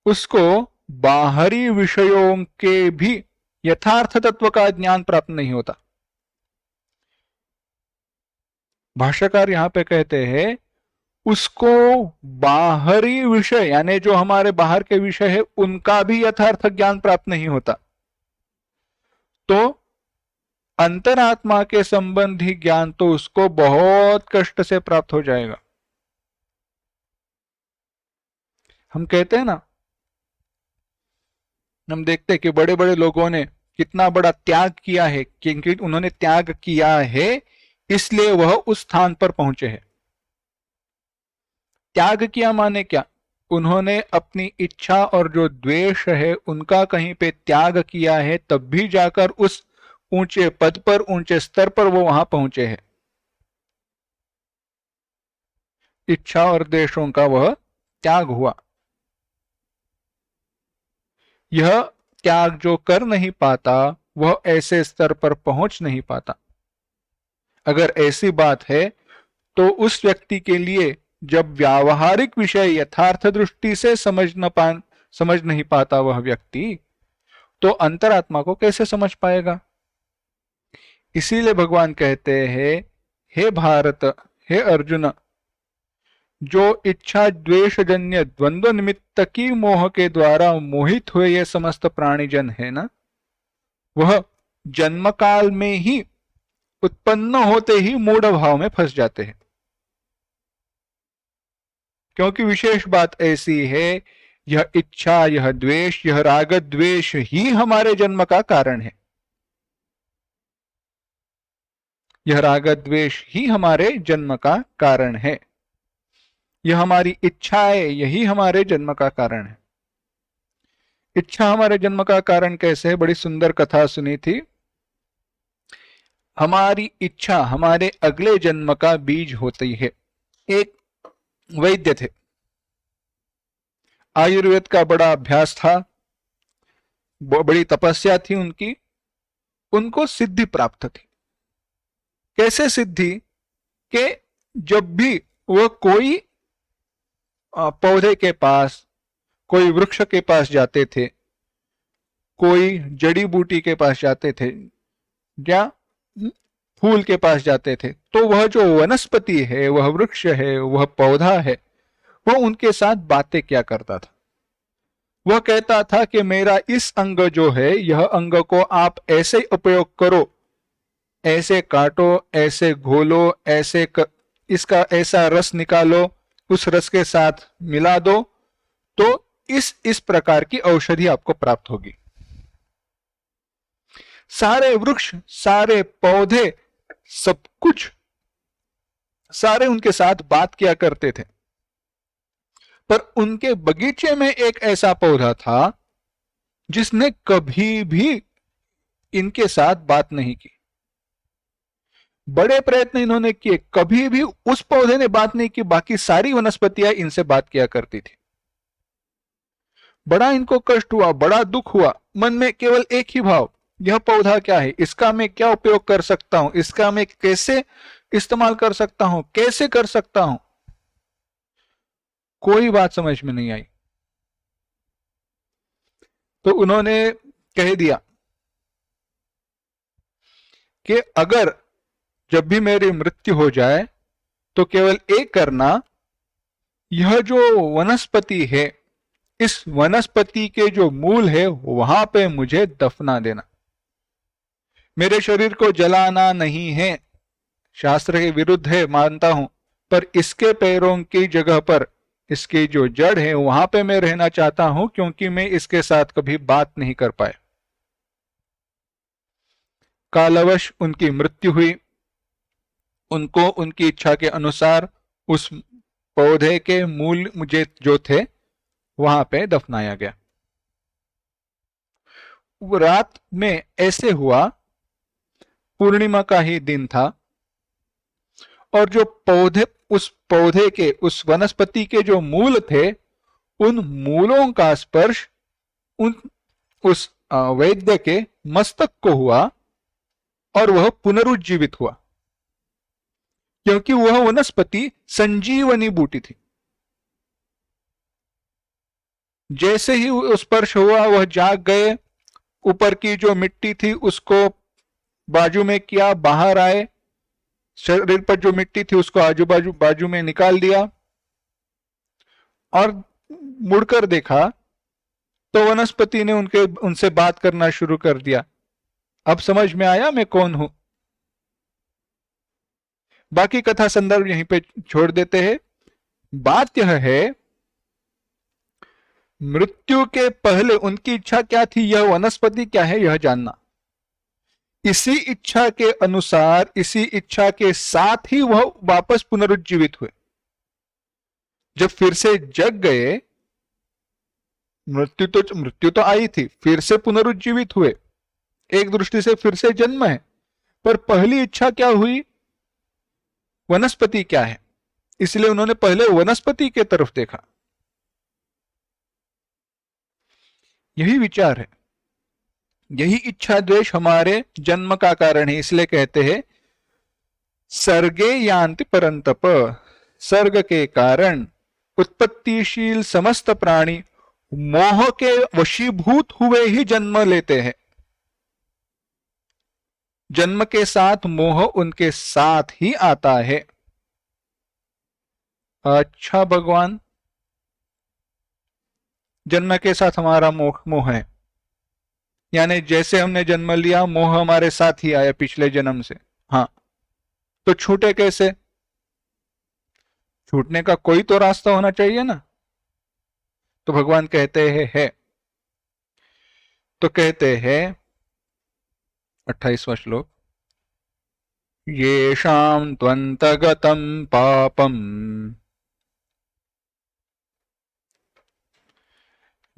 उसको बाहरी विषयों के भी यथार्थ तत्व का ज्ञान प्राप्त नहीं होता। भाष्यकार यहां पे कहते हैं उसको बाहरी विषय यानी जो हमारे बाहर के विषय है उनका भी यथार्थ ज्ञान प्राप्त नहीं होता, तो अंतरात्मा के संबंधी ज्ञान तो उसको बहुत कष्ट से प्राप्त हो जाएगा। हम कहते हैं ना, हम देखते हैं कि बड़े बड़े लोगों ने कितना बड़ा त्याग किया है, क्योंकि उन्होंने त्याग किया है इसलिए वह उस स्थान पर पहुंचे हैं। त्याग किया माने क्या? उन्होंने अपनी इच्छा और जो द्वेष है उनका कहीं पे त्याग किया है, तब भी जाकर उस ऊंचे पद पर, ऊंचे स्तर पर वो वहां पहुंचे हैं। इच्छा और द्वेषों का वह त्याग हुआ। यह त्याग जो कर नहीं पाता वह ऐसे स्तर पर पहुंच नहीं पाता। अगर ऐसी बात है तो उस व्यक्ति के लिए जब व्यावहारिक विषय यथार्थ दृष्टि से समझ नहीं पाता वह व्यक्ति, तो अंतरात्मा को कैसे समझ पाएगा? इसीलिए भगवान कहते हैं, हे भारत, हे अर्जुन, जो इच्छा द्वेष जन्य द्वंद्व निमित्त की मोह के द्वारा मोहित हुए ये समस्त प्राणीजन है ना, वह जन्म काल में ही उत्पन्न होते ही मूढ़ भाव में फंस जाते हैं। क्योंकि विशेष बात ऐसी है, यह इच्छा, यह द्वेष, यह राग द्वेष ही हमारे जन्म का कारण है। यह राग द्वेष ही हमारे जन्म का कारण है। यह हमारी इच्छाएं, यही हमारे जन्म का कारण है। इच्छा हमारे जन्म का कारण कैसे है? बड़ी सुंदर कथा सुनी थी। हमारी इच्छा हमारे अगले जन्म का बीज होती है। एक वैद्य थे, आयुर्वेद का बड़ा अभ्यास था, बड़ी तपस्या थी उनकी, उनको सिद्धि प्राप्त थी। कैसे सिद्धि? कि जब भी वह कोई पौधे के पास, कोई वृक्ष के पास जाते थे, कोई जड़ी बूटी के पास जाते थे या फूल के पास जाते थे, तो वह जो वनस्पति है, वह वृक्ष है, वह पौधा है, वह उनके साथ बातें क्या करता था। वह कहता था कि मेरा इस अंग जो है, यह अंग को आप ऐसे उपयोग करो, ऐसे काटो, ऐसे घोलो, इसका ऐसा रस निकालो, उस रस के साथ मिला दो, तो इस प्रकार की औषधि आपको प्राप्त होगी। सारे वृक्ष, सारे पौधे, सब कुछ, सारे उनके साथ बात किया करते थे। पर उनके बगीचे में एक ऐसा पौधा था जिसने कभी भी इनके साथ बात नहीं की। बड़े प्रयत्न इन्होंने किए, कभी भी उस पौधे ने बात नहीं की, बाकी सारी वनस्पतियां इनसे बात किया करती थी। बड़ा इनको कष्ट हुआ, बड़ा दुख हुआ, मन में केवल एक ही भाव, यह पौधा क्या है, इसका मैं क्या उपयोग कर सकता हूं, इसका मैं कैसे इस्तेमाल कर सकता हूं, कैसे कर सकता हूं। कोई बात समझ में नहीं आई। तो उन्होंने कह दिया कि अगर जब भी मेरी मृत्यु हो जाए तो केवल एक करना, यह जो वनस्पति है, इस वनस्पति के जो मूल है वहां पे मुझे दफना देना। मेरे शरीर को जलाना नहीं है, शास्त्र के विरुद्ध है मानता हूं, पर इसके पैरों की जगह पर इसकी जो जड़ है वहां पे मैं रहना चाहता हूं, क्योंकि मैं इसके साथ कभी बात नहीं कर पाया। कालवश उनकी मृत्यु हुई। उनको उनकी इच्छा के अनुसार उस पौधे के मूल मुझे जो थे वहां पे दफनाया गया। रात में ऐसे हुआ, पूर्णिमा का ही दिन था, और जो पौधे, उस पौधे के, उस वनस्पति के जो मूल थे, उन मूलों का स्पर्श उस वैद्य के मस्तक को हुआ और वह पुनरुज्जीवित हुआ, क्योंकि वह वनस्पति संजीवनी बूटी थी। जैसे ही स्पर्श हुआ वह जाग गए, ऊपर की जो मिट्टी थी उसको बाजू में किया, बाहर आए, शरीर पर जो मिट्टी थी उसको आजू बाजू में निकाल दिया, और मुड़कर देखा तो वनस्पति ने उनसे बात करना शुरू कर दिया। अब समझ में आया मैं कौन हूं। बाकी कथा संदर्भ यहीं पे छोड़ देते हैं। बात यह है, मृत्यु के पहले उनकी इच्छा क्या थी, यह वनस्पति क्या है यह जानना। इसी इच्छा के अनुसार, इसी इच्छा के साथ ही वह वापस पुनरुज्जीवित हुए। जब फिर से जग गए, मृत्यु तो आई थी, फिर से पुनरुज्जीवित हुए, एक दृष्टि से फिर से जन्म है। पर पहली इच्छा क्या हुई, वनस्पति क्या है, इसलिए उन्होंने पहले वनस्पति के तरफ देखा। यही विचार है, यही इच्छा द्वेष हमारे जन्म का कारण है। इसलिए कहते हैं सर्गे यान्ति परंतप, सर्ग के कारण उत्पत्तिशील समस्त प्राणी मोह के वशीभूत हुए ही जन्म लेते हैं। जन्म के साथ मोह उनके साथ ही आता है। अच्छा भगवान, जन्म के साथ हमारा मोह है, यानी जैसे हमने जन्म लिया मोह हमारे साथ ही आया पिछले जन्म से। हाँ, तो छूटे कैसे? छूटने का कोई तो रास्ता होना चाहिए ना। तो भगवान कहते हैं है। तो कहते हैं 28वां श्लोक, येषां त्वन्तगतं पापम्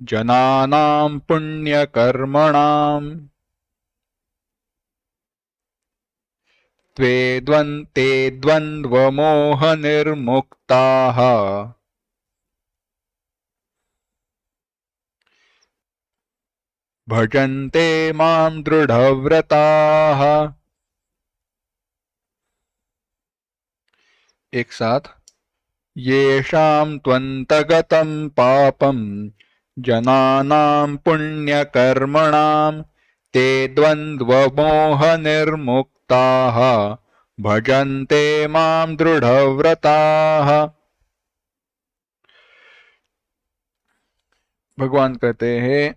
जनानां पुण्यकर्मणां ते द्वन्द्वमोहनिर्मुक्ताः भजन्ते मां दृढ़व्रताः। एक साथ, येषां त्वन्तगतं पापं जनानां पुण्यकर्मणां ते द्वन्द्वमोहनिर्मुक्ताः भजन्ते मां दृढ़व्रताः। भगवान कहते हैं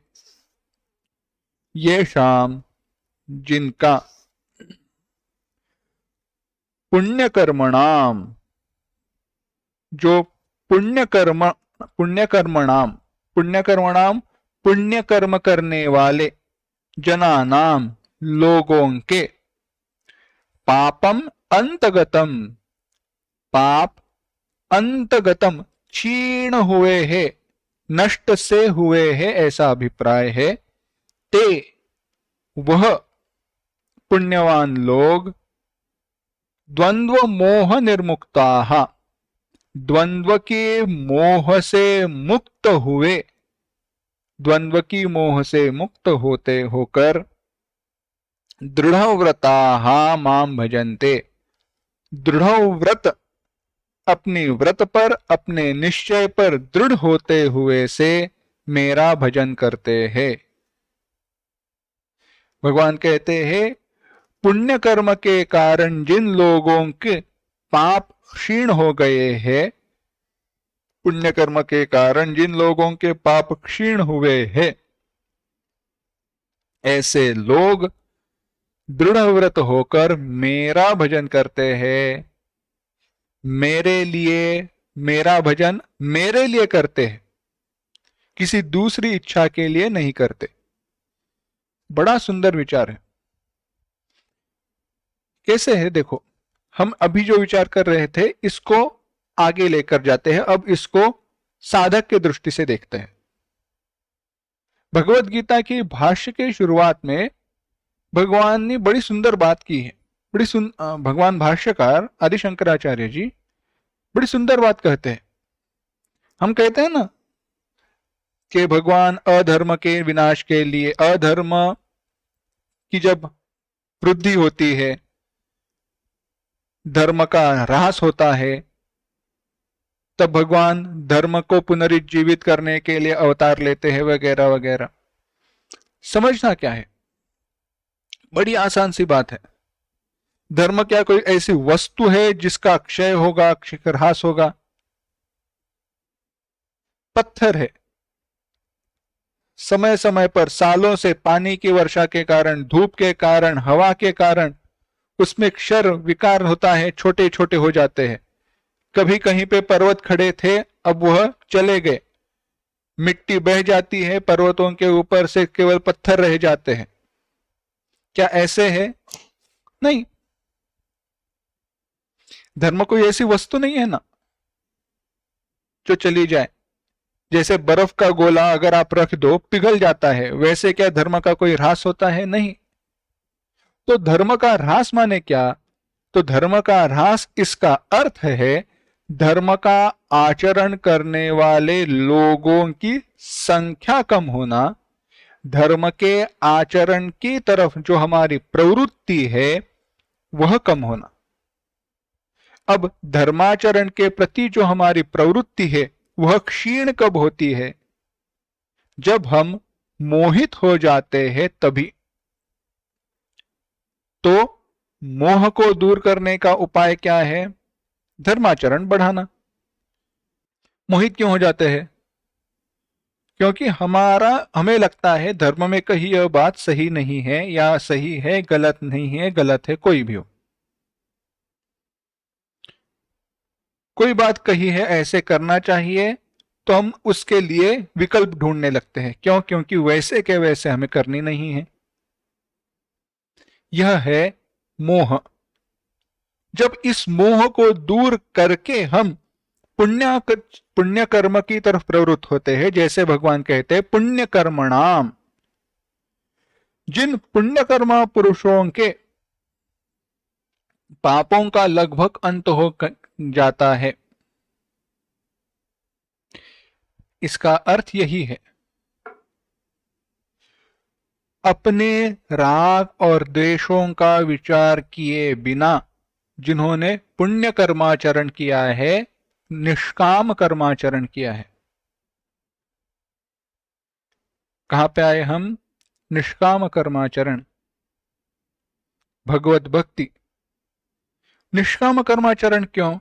ये शाम, जिनका पुण्यकर्मणाम, जो पुण्यकर्मणाम पुण्य कर्म करने वाले, जनानाम लोगों के, पापम अंतगतम, पाप अंतगतम क्षीण हुए है, नष्ट से हुए है, ऐसा अभिप्राय है। ते वह पुण्यवान लोग द्वंद्व मोह निर्मुक्ताः, द्वंद्व के मोह से मुक्त हुए, द्वंद्व की मोह से मुक्त होते होकर दृढ़व्रताः मां भजन्ते, दृढ़व्रत अपनी व्रत पर, अपने निश्चय पर दृढ़ होते हुए से मेरा भजन करते हैं। भगवान कहते हैं पुण्य कर्म के कारण जिन लोगों के पाप क्षीण हो गए हैं, पुण्य कर्म के कारण जिन लोगों के पाप क्षीण हुए हैं, ऐसे लोग दृढ़ व्रत होकर मेरा भजन करते हैं। मेरे लिए, मेरा भजन मेरे लिए करते हैं, किसी दूसरी इच्छा के लिए नहीं करते। बड़ा सुंदर विचार है। कैसे है देखो, हम अभी जो विचार कर रहे थे इसको आगे लेकर जाते हैं। अब इसको साधक के दृष्टि से देखते हैं। भगवत गीता की भाष्य के शुरुआत में भगवान ने बड़ी सुंदर बात की है। भगवान भाष्यकार आदि शंकराचार्य जी बड़ी सुंदर बात कहते हैं। हम कहते हैं ना कि भगवान अधर्म के विनाश के लिए, अधर्म की जब वृद्धि होती है, धर्म का ह्रास होता है, तब भगवान धर्म को पुनरुज्जीवित करने के लिए अवतार लेते हैं वगैरह वगैरह। समझना क्या है, बड़ी आसान सी बात है। धर्म क्या कोई ऐसी वस्तु है जिसका क्षय होगा, ह्रास होगा? पत्थर है, समय समय पर सालों से पानी की वर्षा के कारण, धूप के कारण, हवा के कारण उसमें क्षर विकार होता है, छोटे छोटे हो जाते हैं। कभी कहीं पे पर्वत खड़े थे, अब वह चले गए, मिट्टी बह जाती है, पर्वतों के ऊपर से केवल पत्थर रह जाते हैं। क्या ऐसे है? नहीं। धर्म कोई ऐसी वस्तु नहीं है ना जो चली जाए। जैसे बर्फ का गोला अगर आप रख दो पिघल जाता है, वैसे क्या धर्म का कोई ह्रास होता है? नहीं। तो धर्म का ह्रास माने क्या? तो धर्म का ह्रास इसका अर्थ है धर्म का आचरण करने वाले लोगों की संख्या कम होना, धर्म के आचरण की तरफ जो हमारी प्रवृत्ति है वह कम होना। अब धर्माचरण के प्रति जो हमारी प्रवृत्ति है वह क्षीण कब होती है? जब हम मोहित हो जाते हैं तभी। तो मोह को दूर करने का उपाय क्या है? धर्माचरण बढ़ाना। मोहित क्यों हो जाते हैं? क्योंकि हमें लगता है धर्म में कहीं यह बात सही नहीं है, या सही है, गलत नहीं है, गलत है, कोई भी हो, कोई बात कही है ऐसे करना चाहिए, तो हम उसके लिए विकल्प ढूंढने लगते हैं। क्यों? क्योंकि वैसे के वैसे हमें करनी नहीं है। यह है मोह। जब इस मोह को दूर करके हम पुण्य कर्म की तरफ प्रवृत्त होते हैं, जैसे भगवान कहते हैं पुण्य कर्मणाम, जिन पुण्य कर्म पुरुषों के पापों का लगभग अंत हो जाता है, इसका अर्थ यही है अपने राग और द्वेषों का विचार किए बिना जिन्होंने पुण्य कर्माचरण किया है, निष्काम कर्माचरण किया है। कहां पे आए हम? निष्काम कर्माचरण, भगवत भक्ति। निष्काम कर्माचरण क्यों?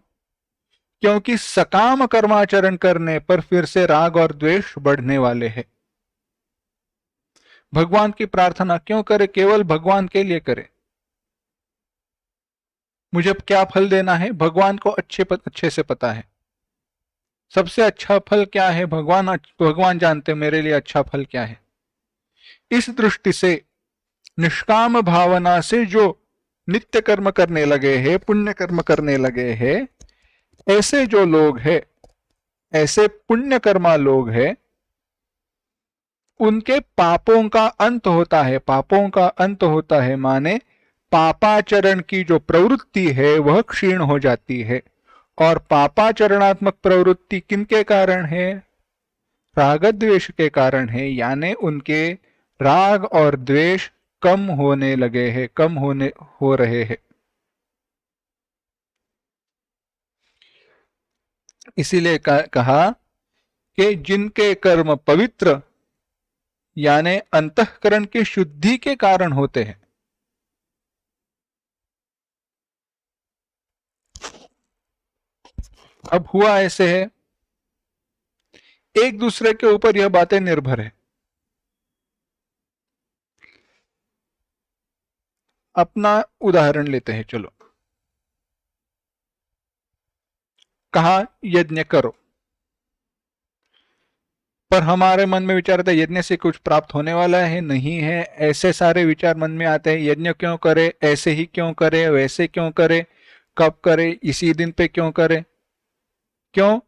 क्योंकि सकाम कर्माचरण करने पर फिर से राग और द्वेष बढ़ने वाले हैं। भगवान की प्रार्थना क्यों करे? केवल भगवान के लिए करे। मुझे क्या फल देना है भगवान को अच्छे से पता है। सबसे अच्छा फल क्या है भगवान जानते मेरे लिए अच्छा फल क्या है। इस दृष्टि से निष्काम भावना से जो नित्य कर्म करने लगे हैं, पुण्य कर्म करने लगे हैं, ऐसे जो लोग हैं, ऐसे पुण्य कर्मा लोग हैं, उनके पापों का अंत होता है। पापों का अंत होता है माने पापाचरण की जो प्रवृत्ति है वह क्षीण हो जाती है। और पापाचरणात्मक प्रवृत्ति किनके कारण है? राग द्वेष के कारण है। यानी उनके राग और द्वेष कम होने लगे हैं, कम हो रहे हैं। इसीलिए कहा कि जिनके कर्म पवित्र यानी अंतःकरण की शुद्धि के कारण होते हैं, अब हुआ ऐसे है, एक दूसरे के ऊपर यह बातें निर्भर है। अपना उदाहरण लेते हैं, चलो। कहा यज्ञ करो, पर हमारे मन में विचार आता है यज्ञ से कुछ प्राप्त होने वाला है? नहीं है। ऐसे सारे विचार मन में आते हैं, यज्ञ क्यों करे, ऐसे ही क्यों करे, वैसे क्यों करे, कब करे, इसी दिन पे क्यों करे? क्यों?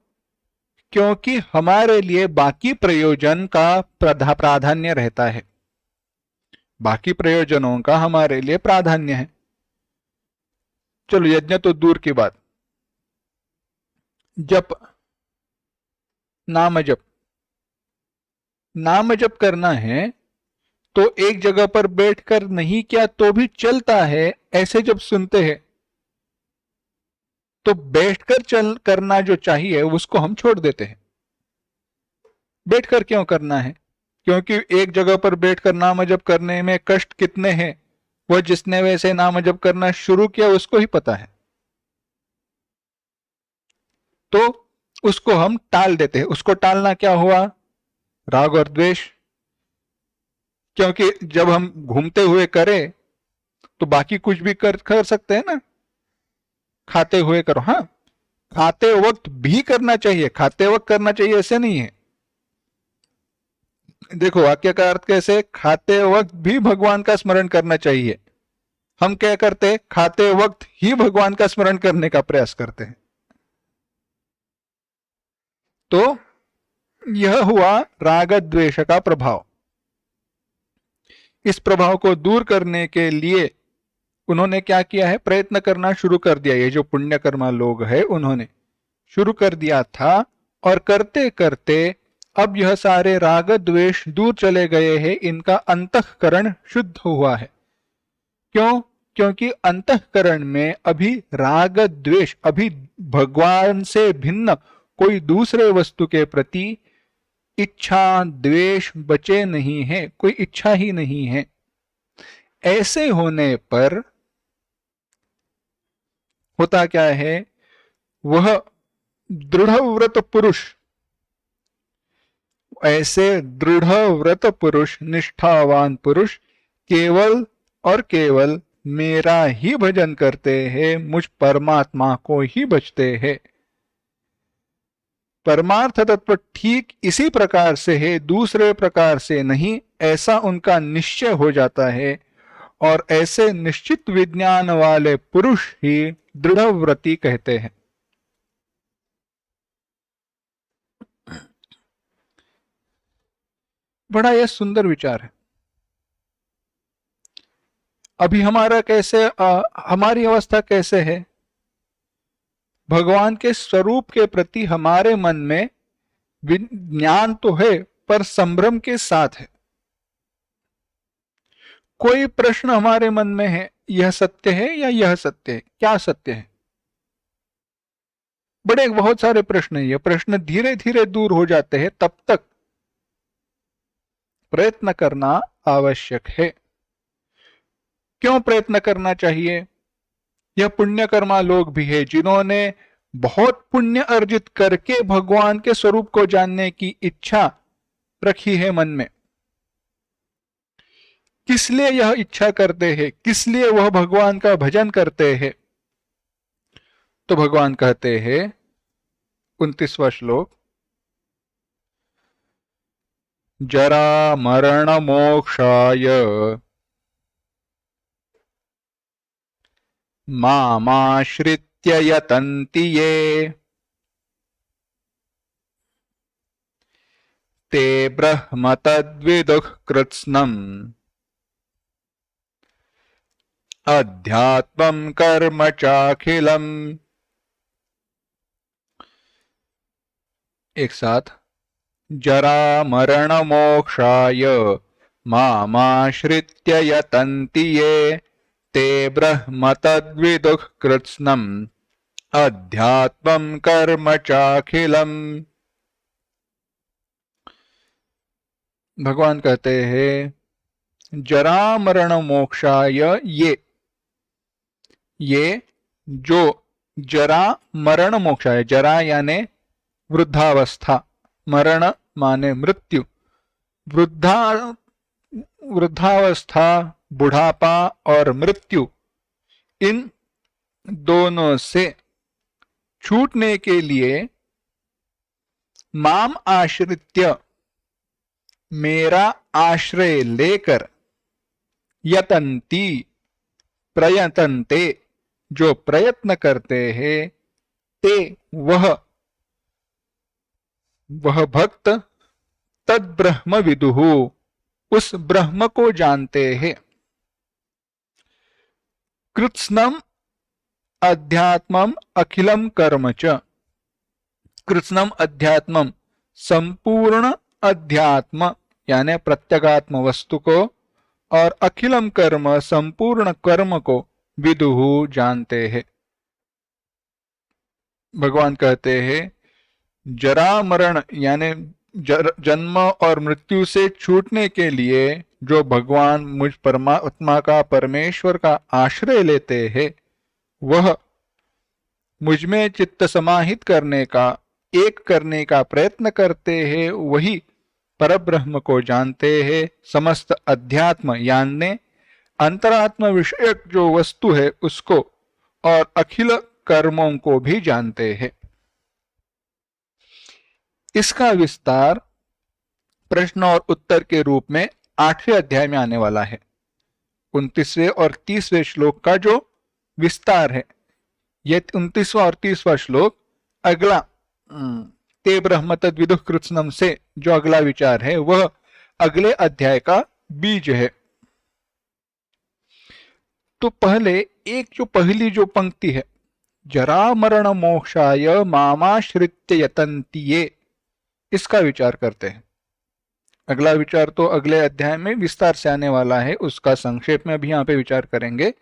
क्योंकि हमारे लिए बाकी प्रयोजन का प्राधान्य रहता है। बाकी प्रयोजनों का हमारे लिए प्राधान्य है। चलो यज्ञ तो दूर की बात, जप, नाम जप, नाम जप करना है तो एक जगह पर बैठकर नहीं किया तो भी चलता है। ऐसे जब सुनते हैं तो बैठकर चल करना जो चाहिए उसको हम छोड़ देते हैं। बैठकर क्यों करना है? क्योंकि एक जगह पर बैठकर नाम जप करने में कष्ट कितने हैं वह जिसने वैसे नाम जप करना शुरू किया उसको ही पता है। तो उसको हम टाल देते हैं। उसको टालना क्या हुआ? राग और द्वेष। क्योंकि जब हम घूमते हुए करें तो बाकी कुछ भी कर सकते हैं ना। खाते हुए करो, हाँ, खाते वक्त भी करना चाहिए, खाते वक्त करना चाहिए ऐसे नहीं है। देखो वाक्य का अर्थ कैसे, खाते वक्त भी भगवान का स्मरण करना चाहिए। हम क्या करते, खाते वक्त ही भगवान का स्मरण करने का प्रयास करते हैं। तो यह हुआ राग द्वेष का प्रभाव। इस प्रभाव को दूर करने के लिए उन्होंने क्या किया है, प्रयत्न करना शुरू कर दिया। ये जो पुण्यकर्मा लोग हैं उन्होंने शुरू कर दिया था, और करते करते अब यह सारे राग द्वेष दूर चले गए हैं। इनका अंतःकरण शुद्ध हुआ है। क्यों? क्योंकि अंतःकरण में अभी राग द्वेष, अभी भगवान से भिन्न कोई दूसरे वस्तु के प्रति इच्छा द्वेष बचे नहीं है, कोई इच्छा ही नहीं है। ऐसे होने पर होता क्या है, वह दृढ़ व्रत पुरुष, ऐसे दृढ़ व्रत पुरुष, निष्ठावान पुरुष केवल और केवल मेरा ही भजन करते हैं, मुझ परमात्मा को ही भजते हैं। परमार्थ तत्व ठीक इसी प्रकार से है, दूसरे प्रकार से नहीं, ऐसा उनका निश्चय हो जाता है। और ऐसे निश्चित विज्ञान वाले पुरुष ही दृढ़व्रती कहते हैं। बड़ा यह सुंदर विचार है। अभी हमारा कैसे, हमारी अवस्था कैसे है? भगवान के स्वरूप के प्रति हमारे मन में ज्ञान तो है, पर संभ्रम के साथ है। कोई प्रश्न हमारे मन में है, यह सत्य है या यह सत्य है, क्या सत्य है? बड़े बहुत सारे प्रश्न है। ये प्रश्न धीरे धीरे दूर हो जाते हैं, तब तक प्रयत्न करना आवश्यक है। क्यों प्रयत्न करना चाहिए? यह पुण्यकर्मा लोग भी है जिन्होंने बहुत पुण्य अर्जित करके भगवान के स्वरूप को जानने की इच्छा रखी है मन में। किस लिए यह इच्छा करते हैं, किस लिए वह भगवान का भजन करते हैं? तो भगवान कहते हैं 29वां श्लोक, जरा मरण मोक्षाय मामाश्रित्य यतन्ति ये, ते ब्रह्म तद्विदुः कृत्स्नम् अध्यात्मं कर्म चाखिलम्। एक साथ, जरा मरण मोक्षाय मामाश्रित्य यतन्ति ये, ते ब्रह्म तद्विदुः कृत्स्नम् अध्यात्मं कर्म चाखिलम्। भगवान कहते हैं जरा मरण मोक्षाय, ये जो जरा मरण मोक्षाय, जरा यानी वृद्धावस्था, मरण माने मृत्यु, वृद्धावस्था, बुढ़ापा और मृत्यु, इन दोनों से छूटने के लिए माम आश्रित्य, मेरा आश्रय लेकर, यतन्ति, प्रयतन्ते, जो प्रयत्न करते हैं, ते, वह भक्त, तद ब्रह्म विदुः, उस ब्रह्म को जानते हैं। कृत्स्नम अध्यात्मम अखिलम कर्म च, कृत्स्नम अध्यात्मम, संपूर्ण अध्यात्म यानी प्रत्यगात्म वस्तु को, और अखिलम कर्म, संपूर्ण कर्म को, विदुः जानते हैं। भगवान कहते हैं जरा मरण यानी जन्म और मृत्यु से छूटने के लिए जो भगवान मुझ परमात्मा का, परमेश्वर का आश्रय लेते हैं, वह मुझ में चित्त समाहित करने का एक करने का प्रयत्न करते हैं वही परब्रह्म को जानते हैं। समस्त अध्यात्म यानी अंतरात्म विषयक जो वस्तु है उसको और अखिल कर्मों को भी जानते हैं। इसका विस्तार प्रश्न और उत्तर के रूप में 8वें अध्याय में आने वाला है। 29वें और 30वें श्लोक का जो विस्तार है, यह 29वां और 30वां श्लोक अगला ते ब्रह्म तद विदुः कृत्स्नम से जो अगला विचार है वह अगले अध्याय का बीज है। तो पहले जो पहली जो पंक्ति है, जरा मरण मोक्षाय मामाश्रित्य यतन्ति ये, इसका विचार करते हैं। अगला विचार तो अगले अध्याय में विस्तार से आने वाला है, उसका संक्षेप में अभी यहां पे विचार करेंगे,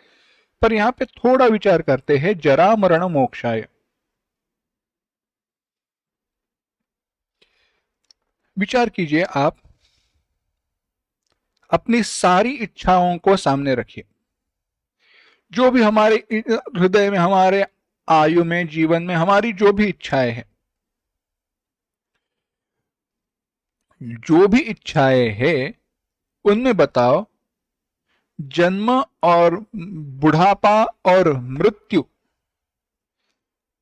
पर यहां पे थोड़ा विचार करते हैं जरा मरण मोक्षाय। विचार कीजिए, आप अपनी सारी इच्छाओं को सामने रखिए। जो भी हमारे हृदय में, हमारे आयु में, जीवन में हमारी जो भी इच्छाएं हैं, जो भी इच्छाएं हैं उनमें बताओ जन्म और बुढ़ापा और मृत्यु,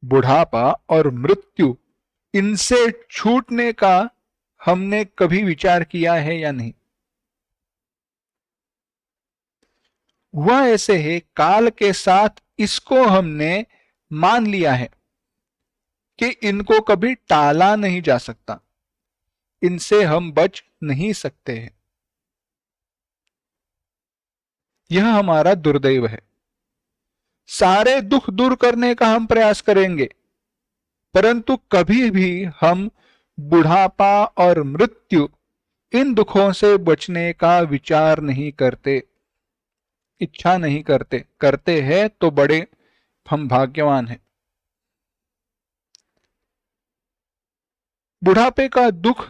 बुढ़ापा और मृत्यु, इनसे छूटने का हमने कभी विचार किया है या नहीं? वह ऐसे है, काल के साथ इसको हमने मान लिया है कि इनको कभी टाला नहीं जा सकता, इनसे हम बच नहीं सकते हैं। यह हमारा दुर्दैव है। सारे दुख दूर करने का हम प्रयास करेंगे, परंतु कभी भी हम बुढ़ापा और मृत्यु, इन दुखों से बचने का विचार नहीं करते, इच्छा नहीं करते। करते हैं तो बड़े हम भाग्यवान हैं। बुढ़ापे का दुख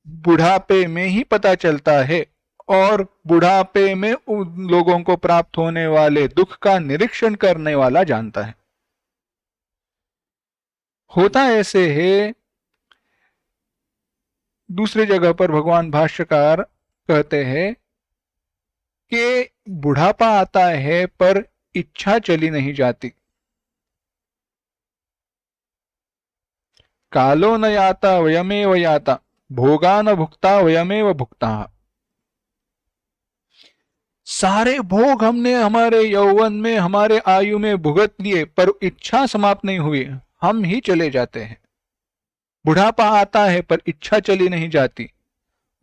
बुढ़ापे में ही पता चलता है, और बुढ़ापे में उन लोगों को प्राप्त होने वाले दुख का निरीक्षण करने वाला जानता है। होता ऐसे है, दूसरी जगह पर भगवान भाष्यकार कहते हैं कि बुढ़ापा आता है पर इच्छा चली नहीं जाती। कालो न याता वयमेव याता, भोगा न भुक्ता वयमेव भुक्ता। सारे भोग हमने हमारे यौवन में, हमारे आयु में भुगत लिए, पर इच्छा समाप्त नहीं हुई, हम ही चले जाते हैं। बुढ़ापा आता है पर इच्छा चली नहीं जाती।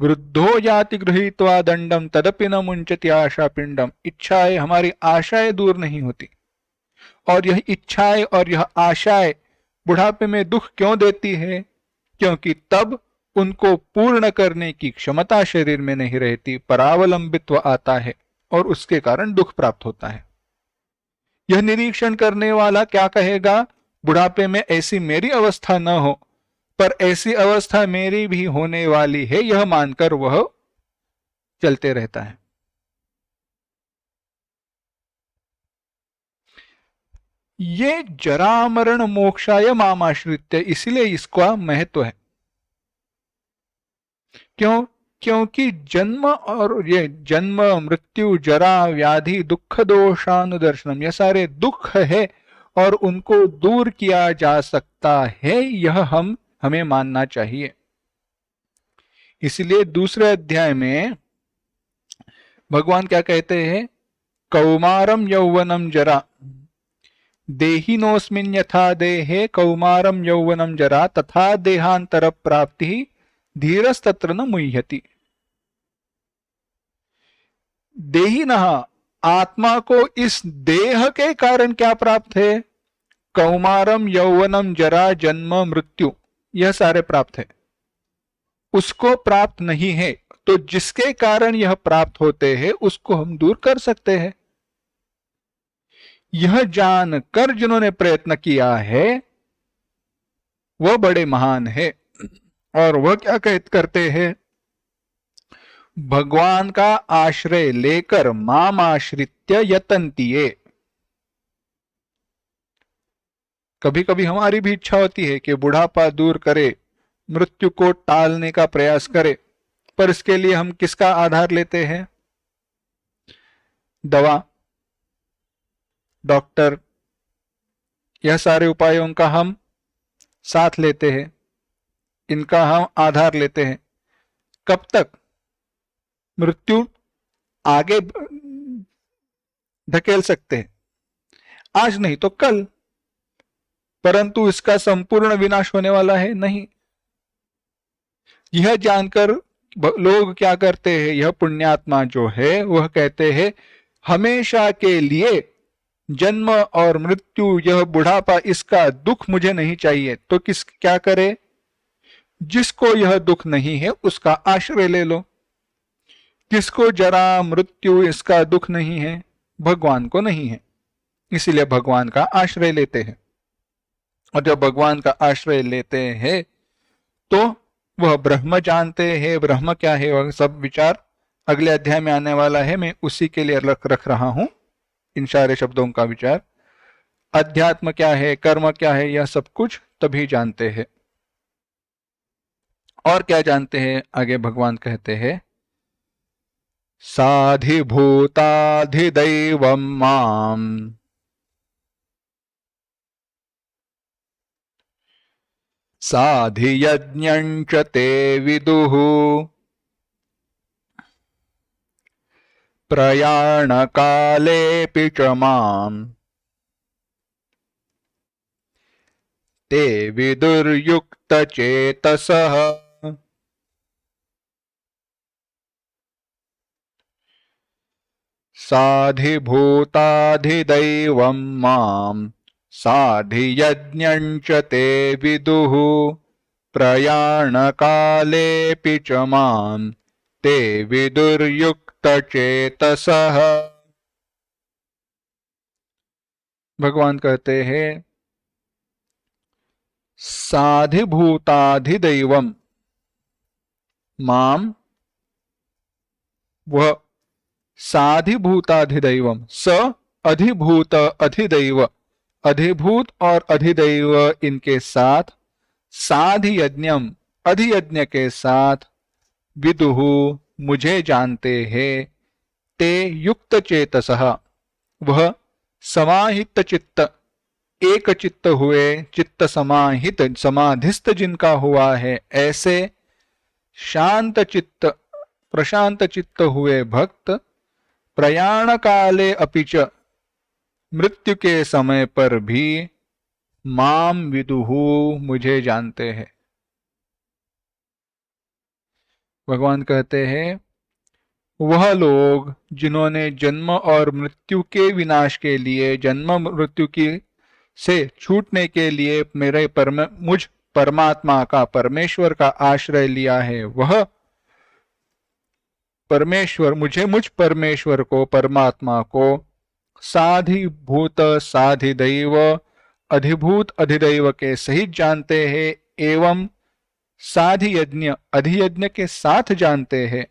वृद्धो जाति गृहीत्वा दंडम तदपि न मुंचति आशा पिंडम। इच्छाएं, हमारी आशाएं दूर नहीं होती, और यह इच्छाएं और यह आशाएं बुढ़ापे में दुख क्यों देती है? क्योंकि तब उनको पूर्ण करने की क्षमता शरीर में नहीं रहती, परावलंबित्व आता है और उसके कारण दुख प्राप्त होता है। यह निरीक्षण करने वाला क्या कहेगा? बुढ़ापे में ऐसी मेरी अवस्था न हो, पर ऐसी अवस्था मेरी भी होने वाली है, यह मानकर वह चलते रहता है। ये जरा मरण मोक्षाय मामाश्रित्य, इसलिए इसका महत्व है। क्यों? क्योंकि जन्म और ये जन्म, मृत्यु, जरा, व्याधि, दुख दोषानुदर्शनम, ये सारे दुख है और उनको दूर किया जा सकता है, यह हमें मानना चाहिए। इसलिए दूसरे अध्याय में भगवान क्या कहते हैं? कौमारम यौवनम जरा देहिनोस्मिन् यथा देहे कौमारम यौवनम जरा तथा देहांतर प्राप्ति धीरस्तत्र न मुह्यति। देहिनः, आत्मा को इस देह के कारण क्या प्राप्त है? कौमारम यौवनम जरा जन्म मृत्यु, यह सारे प्राप्त है। उसको प्राप्त नहीं है, तो जिसके कारण यह प्राप्त होते हैं उसको हम दूर कर सकते हैं। यह जानकर जिन्होंने प्रयत्न किया है वह बड़े महान है। और वह क्या करते हैं? भगवान का आश्रय लेकर माम आश्रित्य यतन्ति ये, कभी कभी हमारी भी इच्छा होती है कि बुढ़ापा दूर करे, मृत्यु को टालने का प्रयास करे, पर इसके लिए हम किसका आधार लेते हैं? दवा, डॉक्टर, यह सारे उपायों का हम साथ लेते हैं, इनका हम आधार लेते हैं। कब तक? मृत्यु आगे धकेल सकते हैं, आज नहीं तो कल, परंतु इसका संपूर्ण विनाश होने वाला है नहीं। यह जानकर लोग क्या करते हैं, यह पुण्यात्मा जो है वह कहते हैं हमेशा के लिए जन्म और मृत्यु, यह बुढ़ापा, इसका दुख मुझे नहीं चाहिए। तो क्या करे? जिसको यह दुख नहीं है उसका आश्रय ले लो। किसको जरा मृत्यु इसका दुख नहीं है? भगवान को नहीं है, इसीलिए भगवान का आश्रय लेते हैं। और जब भगवान का आश्रय लेते हैं तो वह ब्रह्म जानते हैं। ब्रह्म क्या है वह सब विचार अगले अध्याय में आने वाला है, मैं उसी के लिए रख रहा हूं इन सारे शब्दों का विचार। अध्यात्म क्या है, कर्म क्या है, यह सब कुछ तभी जानते हैं। और क्या जानते हैं? आगे भगवान कहते हैं साधिभूताधिदैवं माम साधियज्ञं च ते विदुः प्रयाणकालेऽपि च माम् ते विदुर्युक्तचेतसः साधिभूताधिदैवं माम् साधियज्ञं च ते विदुः प्रयाणकालेऽपि च माम् ते विदुर्युक्तचेतसः। भगवान कहते हैं साधिभूताधिदैवं माम, वह साधिभूताधिदैवम, स अधिभूत अधिदैव, अधिभूत और अधिदैव इनके साथ, साधियज्ञम अधियज्ञ के साथ, विदुहु मुझे जानते हैं, ते युक्त चेतसः वह समाहित चित्त, एक चित्त हुए, चित्त समाहित समाधिस्थ जिनका हुआ है, ऐसे शांत चित्त प्रशांत चित्त हुए भक्त, प्रयाण काले अपिच मृत्यु के समय पर भी, माम विदुहु मुझे जानते हैं। भगवान कहते हैं वह लोग जिन्होंने जन्म और मृत्यु के विनाश के लिए, जन्म मृत्यु की से छूटने के लिए मुझ परमात्मा का, परमेश्वर का आश्रय लिया है, वह परमेश्वर मुझ परमेश्वर को, परमात्मा को साधिभूत साधिदैव, अधिभूत अधिदैव के सहित जानते हैं, एवं साधियज्ञ अधियज्ञ के साथ जानते हैं।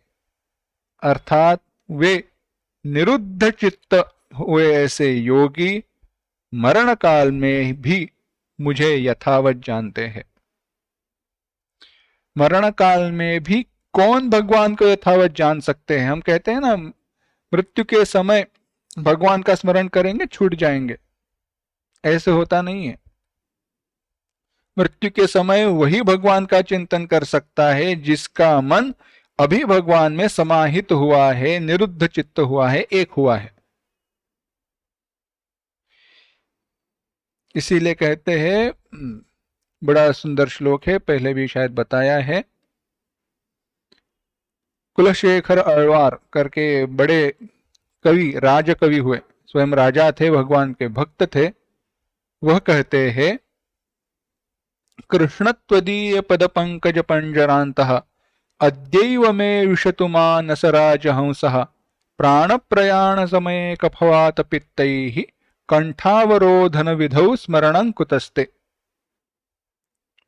अर्थात वे निरुद्ध चित्त हुए ऐसे योगी मरण काल में भी मुझे यथावत जानते हैं। मरण काल में भी कौन भगवान को यथावत जान सकते हैं? हम कहते हैं ना मृत्यु के समय भगवान का स्मरण करेंगे छूट जाएंगे, ऐसे होता नहीं है। मृत्यु के समय वही भगवान का चिंतन कर सकता है जिसका मन अभी भगवान में समाहित हुआ है, निरुद्ध चित्त हुआ है, एक हुआ है। इसीलिए कहते हैं, बड़ा सुंदर श्लोक है, पहले भी शायद बताया है, कुलशेखर अळवार करके बड़े कवि, राजकवि हुए, स्वयं राजा थे, भगवान के भक्त थे। वह कहते हैं कृष्णत्वदीय पद पंकज पंजरान्तः अद्यैव मे विशतु मानसराज हंसः प्राण प्रयाण समये कफवात पित्तैः कंठावरोधन विधौ स्मरणं कुतस्ते।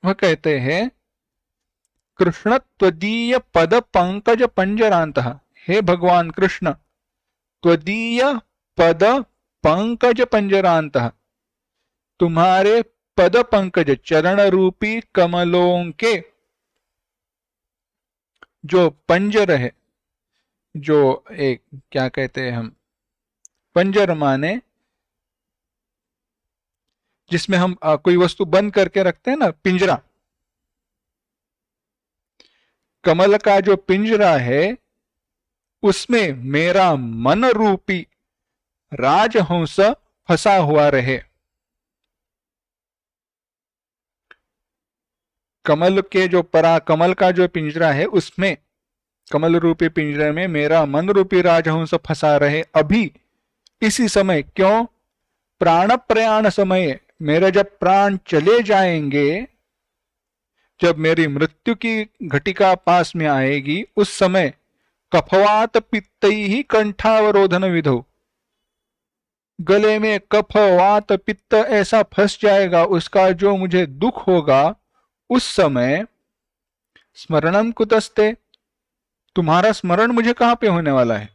वह कहते हैं कृष्ण त्वदीय पद पंकज पंजरान्तः, हे भगवान कृष्ण, त्वदीय पद पंकज पंजरान्तः, तुम्हारे पद पंकज चरण रूपी कमलों के जो पंजर है, जो एक क्या कहते हैं हम, पंजर माने जिसमें हम कोई वस्तु बंद करके रखते हैं ना, पिंजरा। कमल का जो पिंजरा है उसमें मेरा मन रूपी राजहंस फंसा हुआ रहे। कमल के जो कमल का जो पिंजरा है उसमें, कमल रूपी पिंजरे में मेरा मन रूपी राजहंस फंसा रहे अभी इसी समय। क्यों? प्राण प्रयाण समय, मेरे जब प्राण चले जाएंगे, जब मेरी मृत्यु की घटिका पास में आएगी, उस समय कफवात पित्त ही कंठावरोधन विधो, गले में कफ वात पित्त ऐसा फंस जाएगा, उसका जो मुझे दुख होगा, उस समय स्मरणम कुतस्ते, तुम्हारा स्मरण मुझे कहां पे होने वाला है।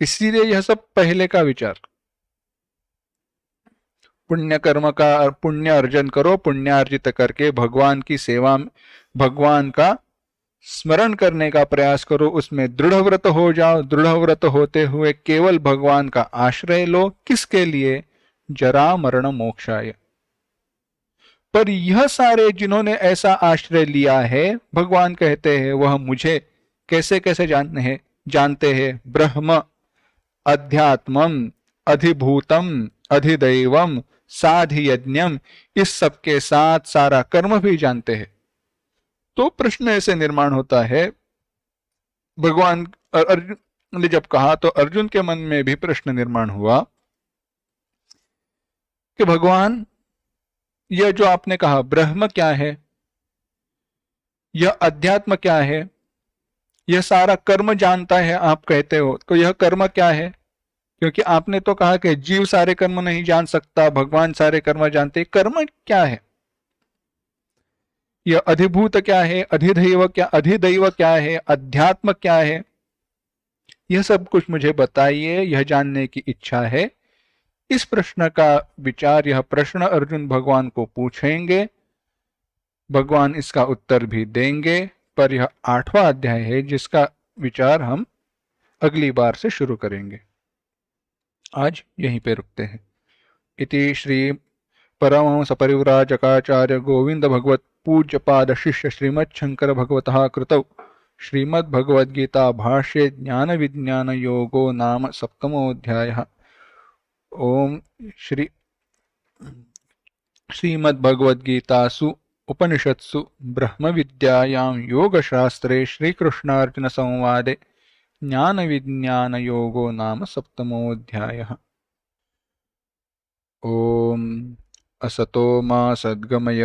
इसीलिए यह सब पहले का विचार। पुण्य कर्म का पुण्य अर्जन करो, पुण्यार्जित करके भगवान की सेवा, भगवान का स्मरण करने का प्रयास करो, उसमें दृढ़ व्रत हो जाओ। दृढ़ व्रत होते हुए केवल भगवान का आश्रय लो। किसके लिए? जरा मरण मोक्षाय। पर यह सारे जिन्होंने ऐसा आश्रय लिया है, भगवान कहते हैं वह मुझे कैसे कैसे जानते हैं। ब्रह्म, अध्यात्मम, अधिभूतम, अधिदैवम, साधि यज्ञम, इस सब के साथ सारा कर्म भी जानते हैं। तो प्रश्न ऐसे निर्माण होता है, भगवान अर्जुन ने जब कहा तो अर्जुन के मन में भी प्रश्न निर्माण हुआ कि भगवान, यह जो आपने कहा ब्रह्म क्या है, यह अध्यात्म क्या है, यह सारा कर्म जानता है आप कहते हो, तो यह कर्म क्या है? क्योंकि आपने तो कहा कि जीव सारे कर्म नहीं जान सकता, भगवान सारे कर्म जानते। कर्म क्या है? यह अधिभूत क्या है, अधिदैव क्या है, अध्यात्म क्या है? यह सब कुछ मुझे बताइए, यह जानने की इच्छा है। इस प्रश्न का विचार, यह प्रश्न अर्जुन भगवान को पूछेंगे, भगवान इसका उत्तर भी देंगे। पर यह 8वां अध्याय है जिसका विचार हम अगली बार से शुरू करेंगे। आज यहीं पे रुकते हैं। इति श्री परमहंस परिव्राजकाचार्य गोविंद भगवत पूज्य पाद शिष्य श्रीमत् शंकर भगवतः कृतौ श्रीमद् भगवद्गीता भाष्ये ज्ञान विज्ञान योगो नाम सप्तमोऽध्यायः। ओम श्रीमद्भगवद्गीतासु उपनिषत्सु ब्रह्म विद्यायां योगशास्त्रे श्रीकृष्णार्जुन संवादे ज्ञान विज्ञान योगो नाम सप्तमोऽध्यायः। ओम असतो मा सद्गमय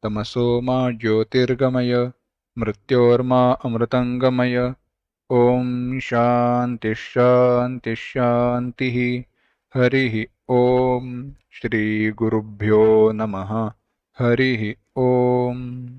तमसो मा ज्योतिर्गमय मृत्योर्मा अमृतंगमय। ओम शांति शांति शांति। हरि ओम। श्री गुरुभ्यो नमः। हरि ओम।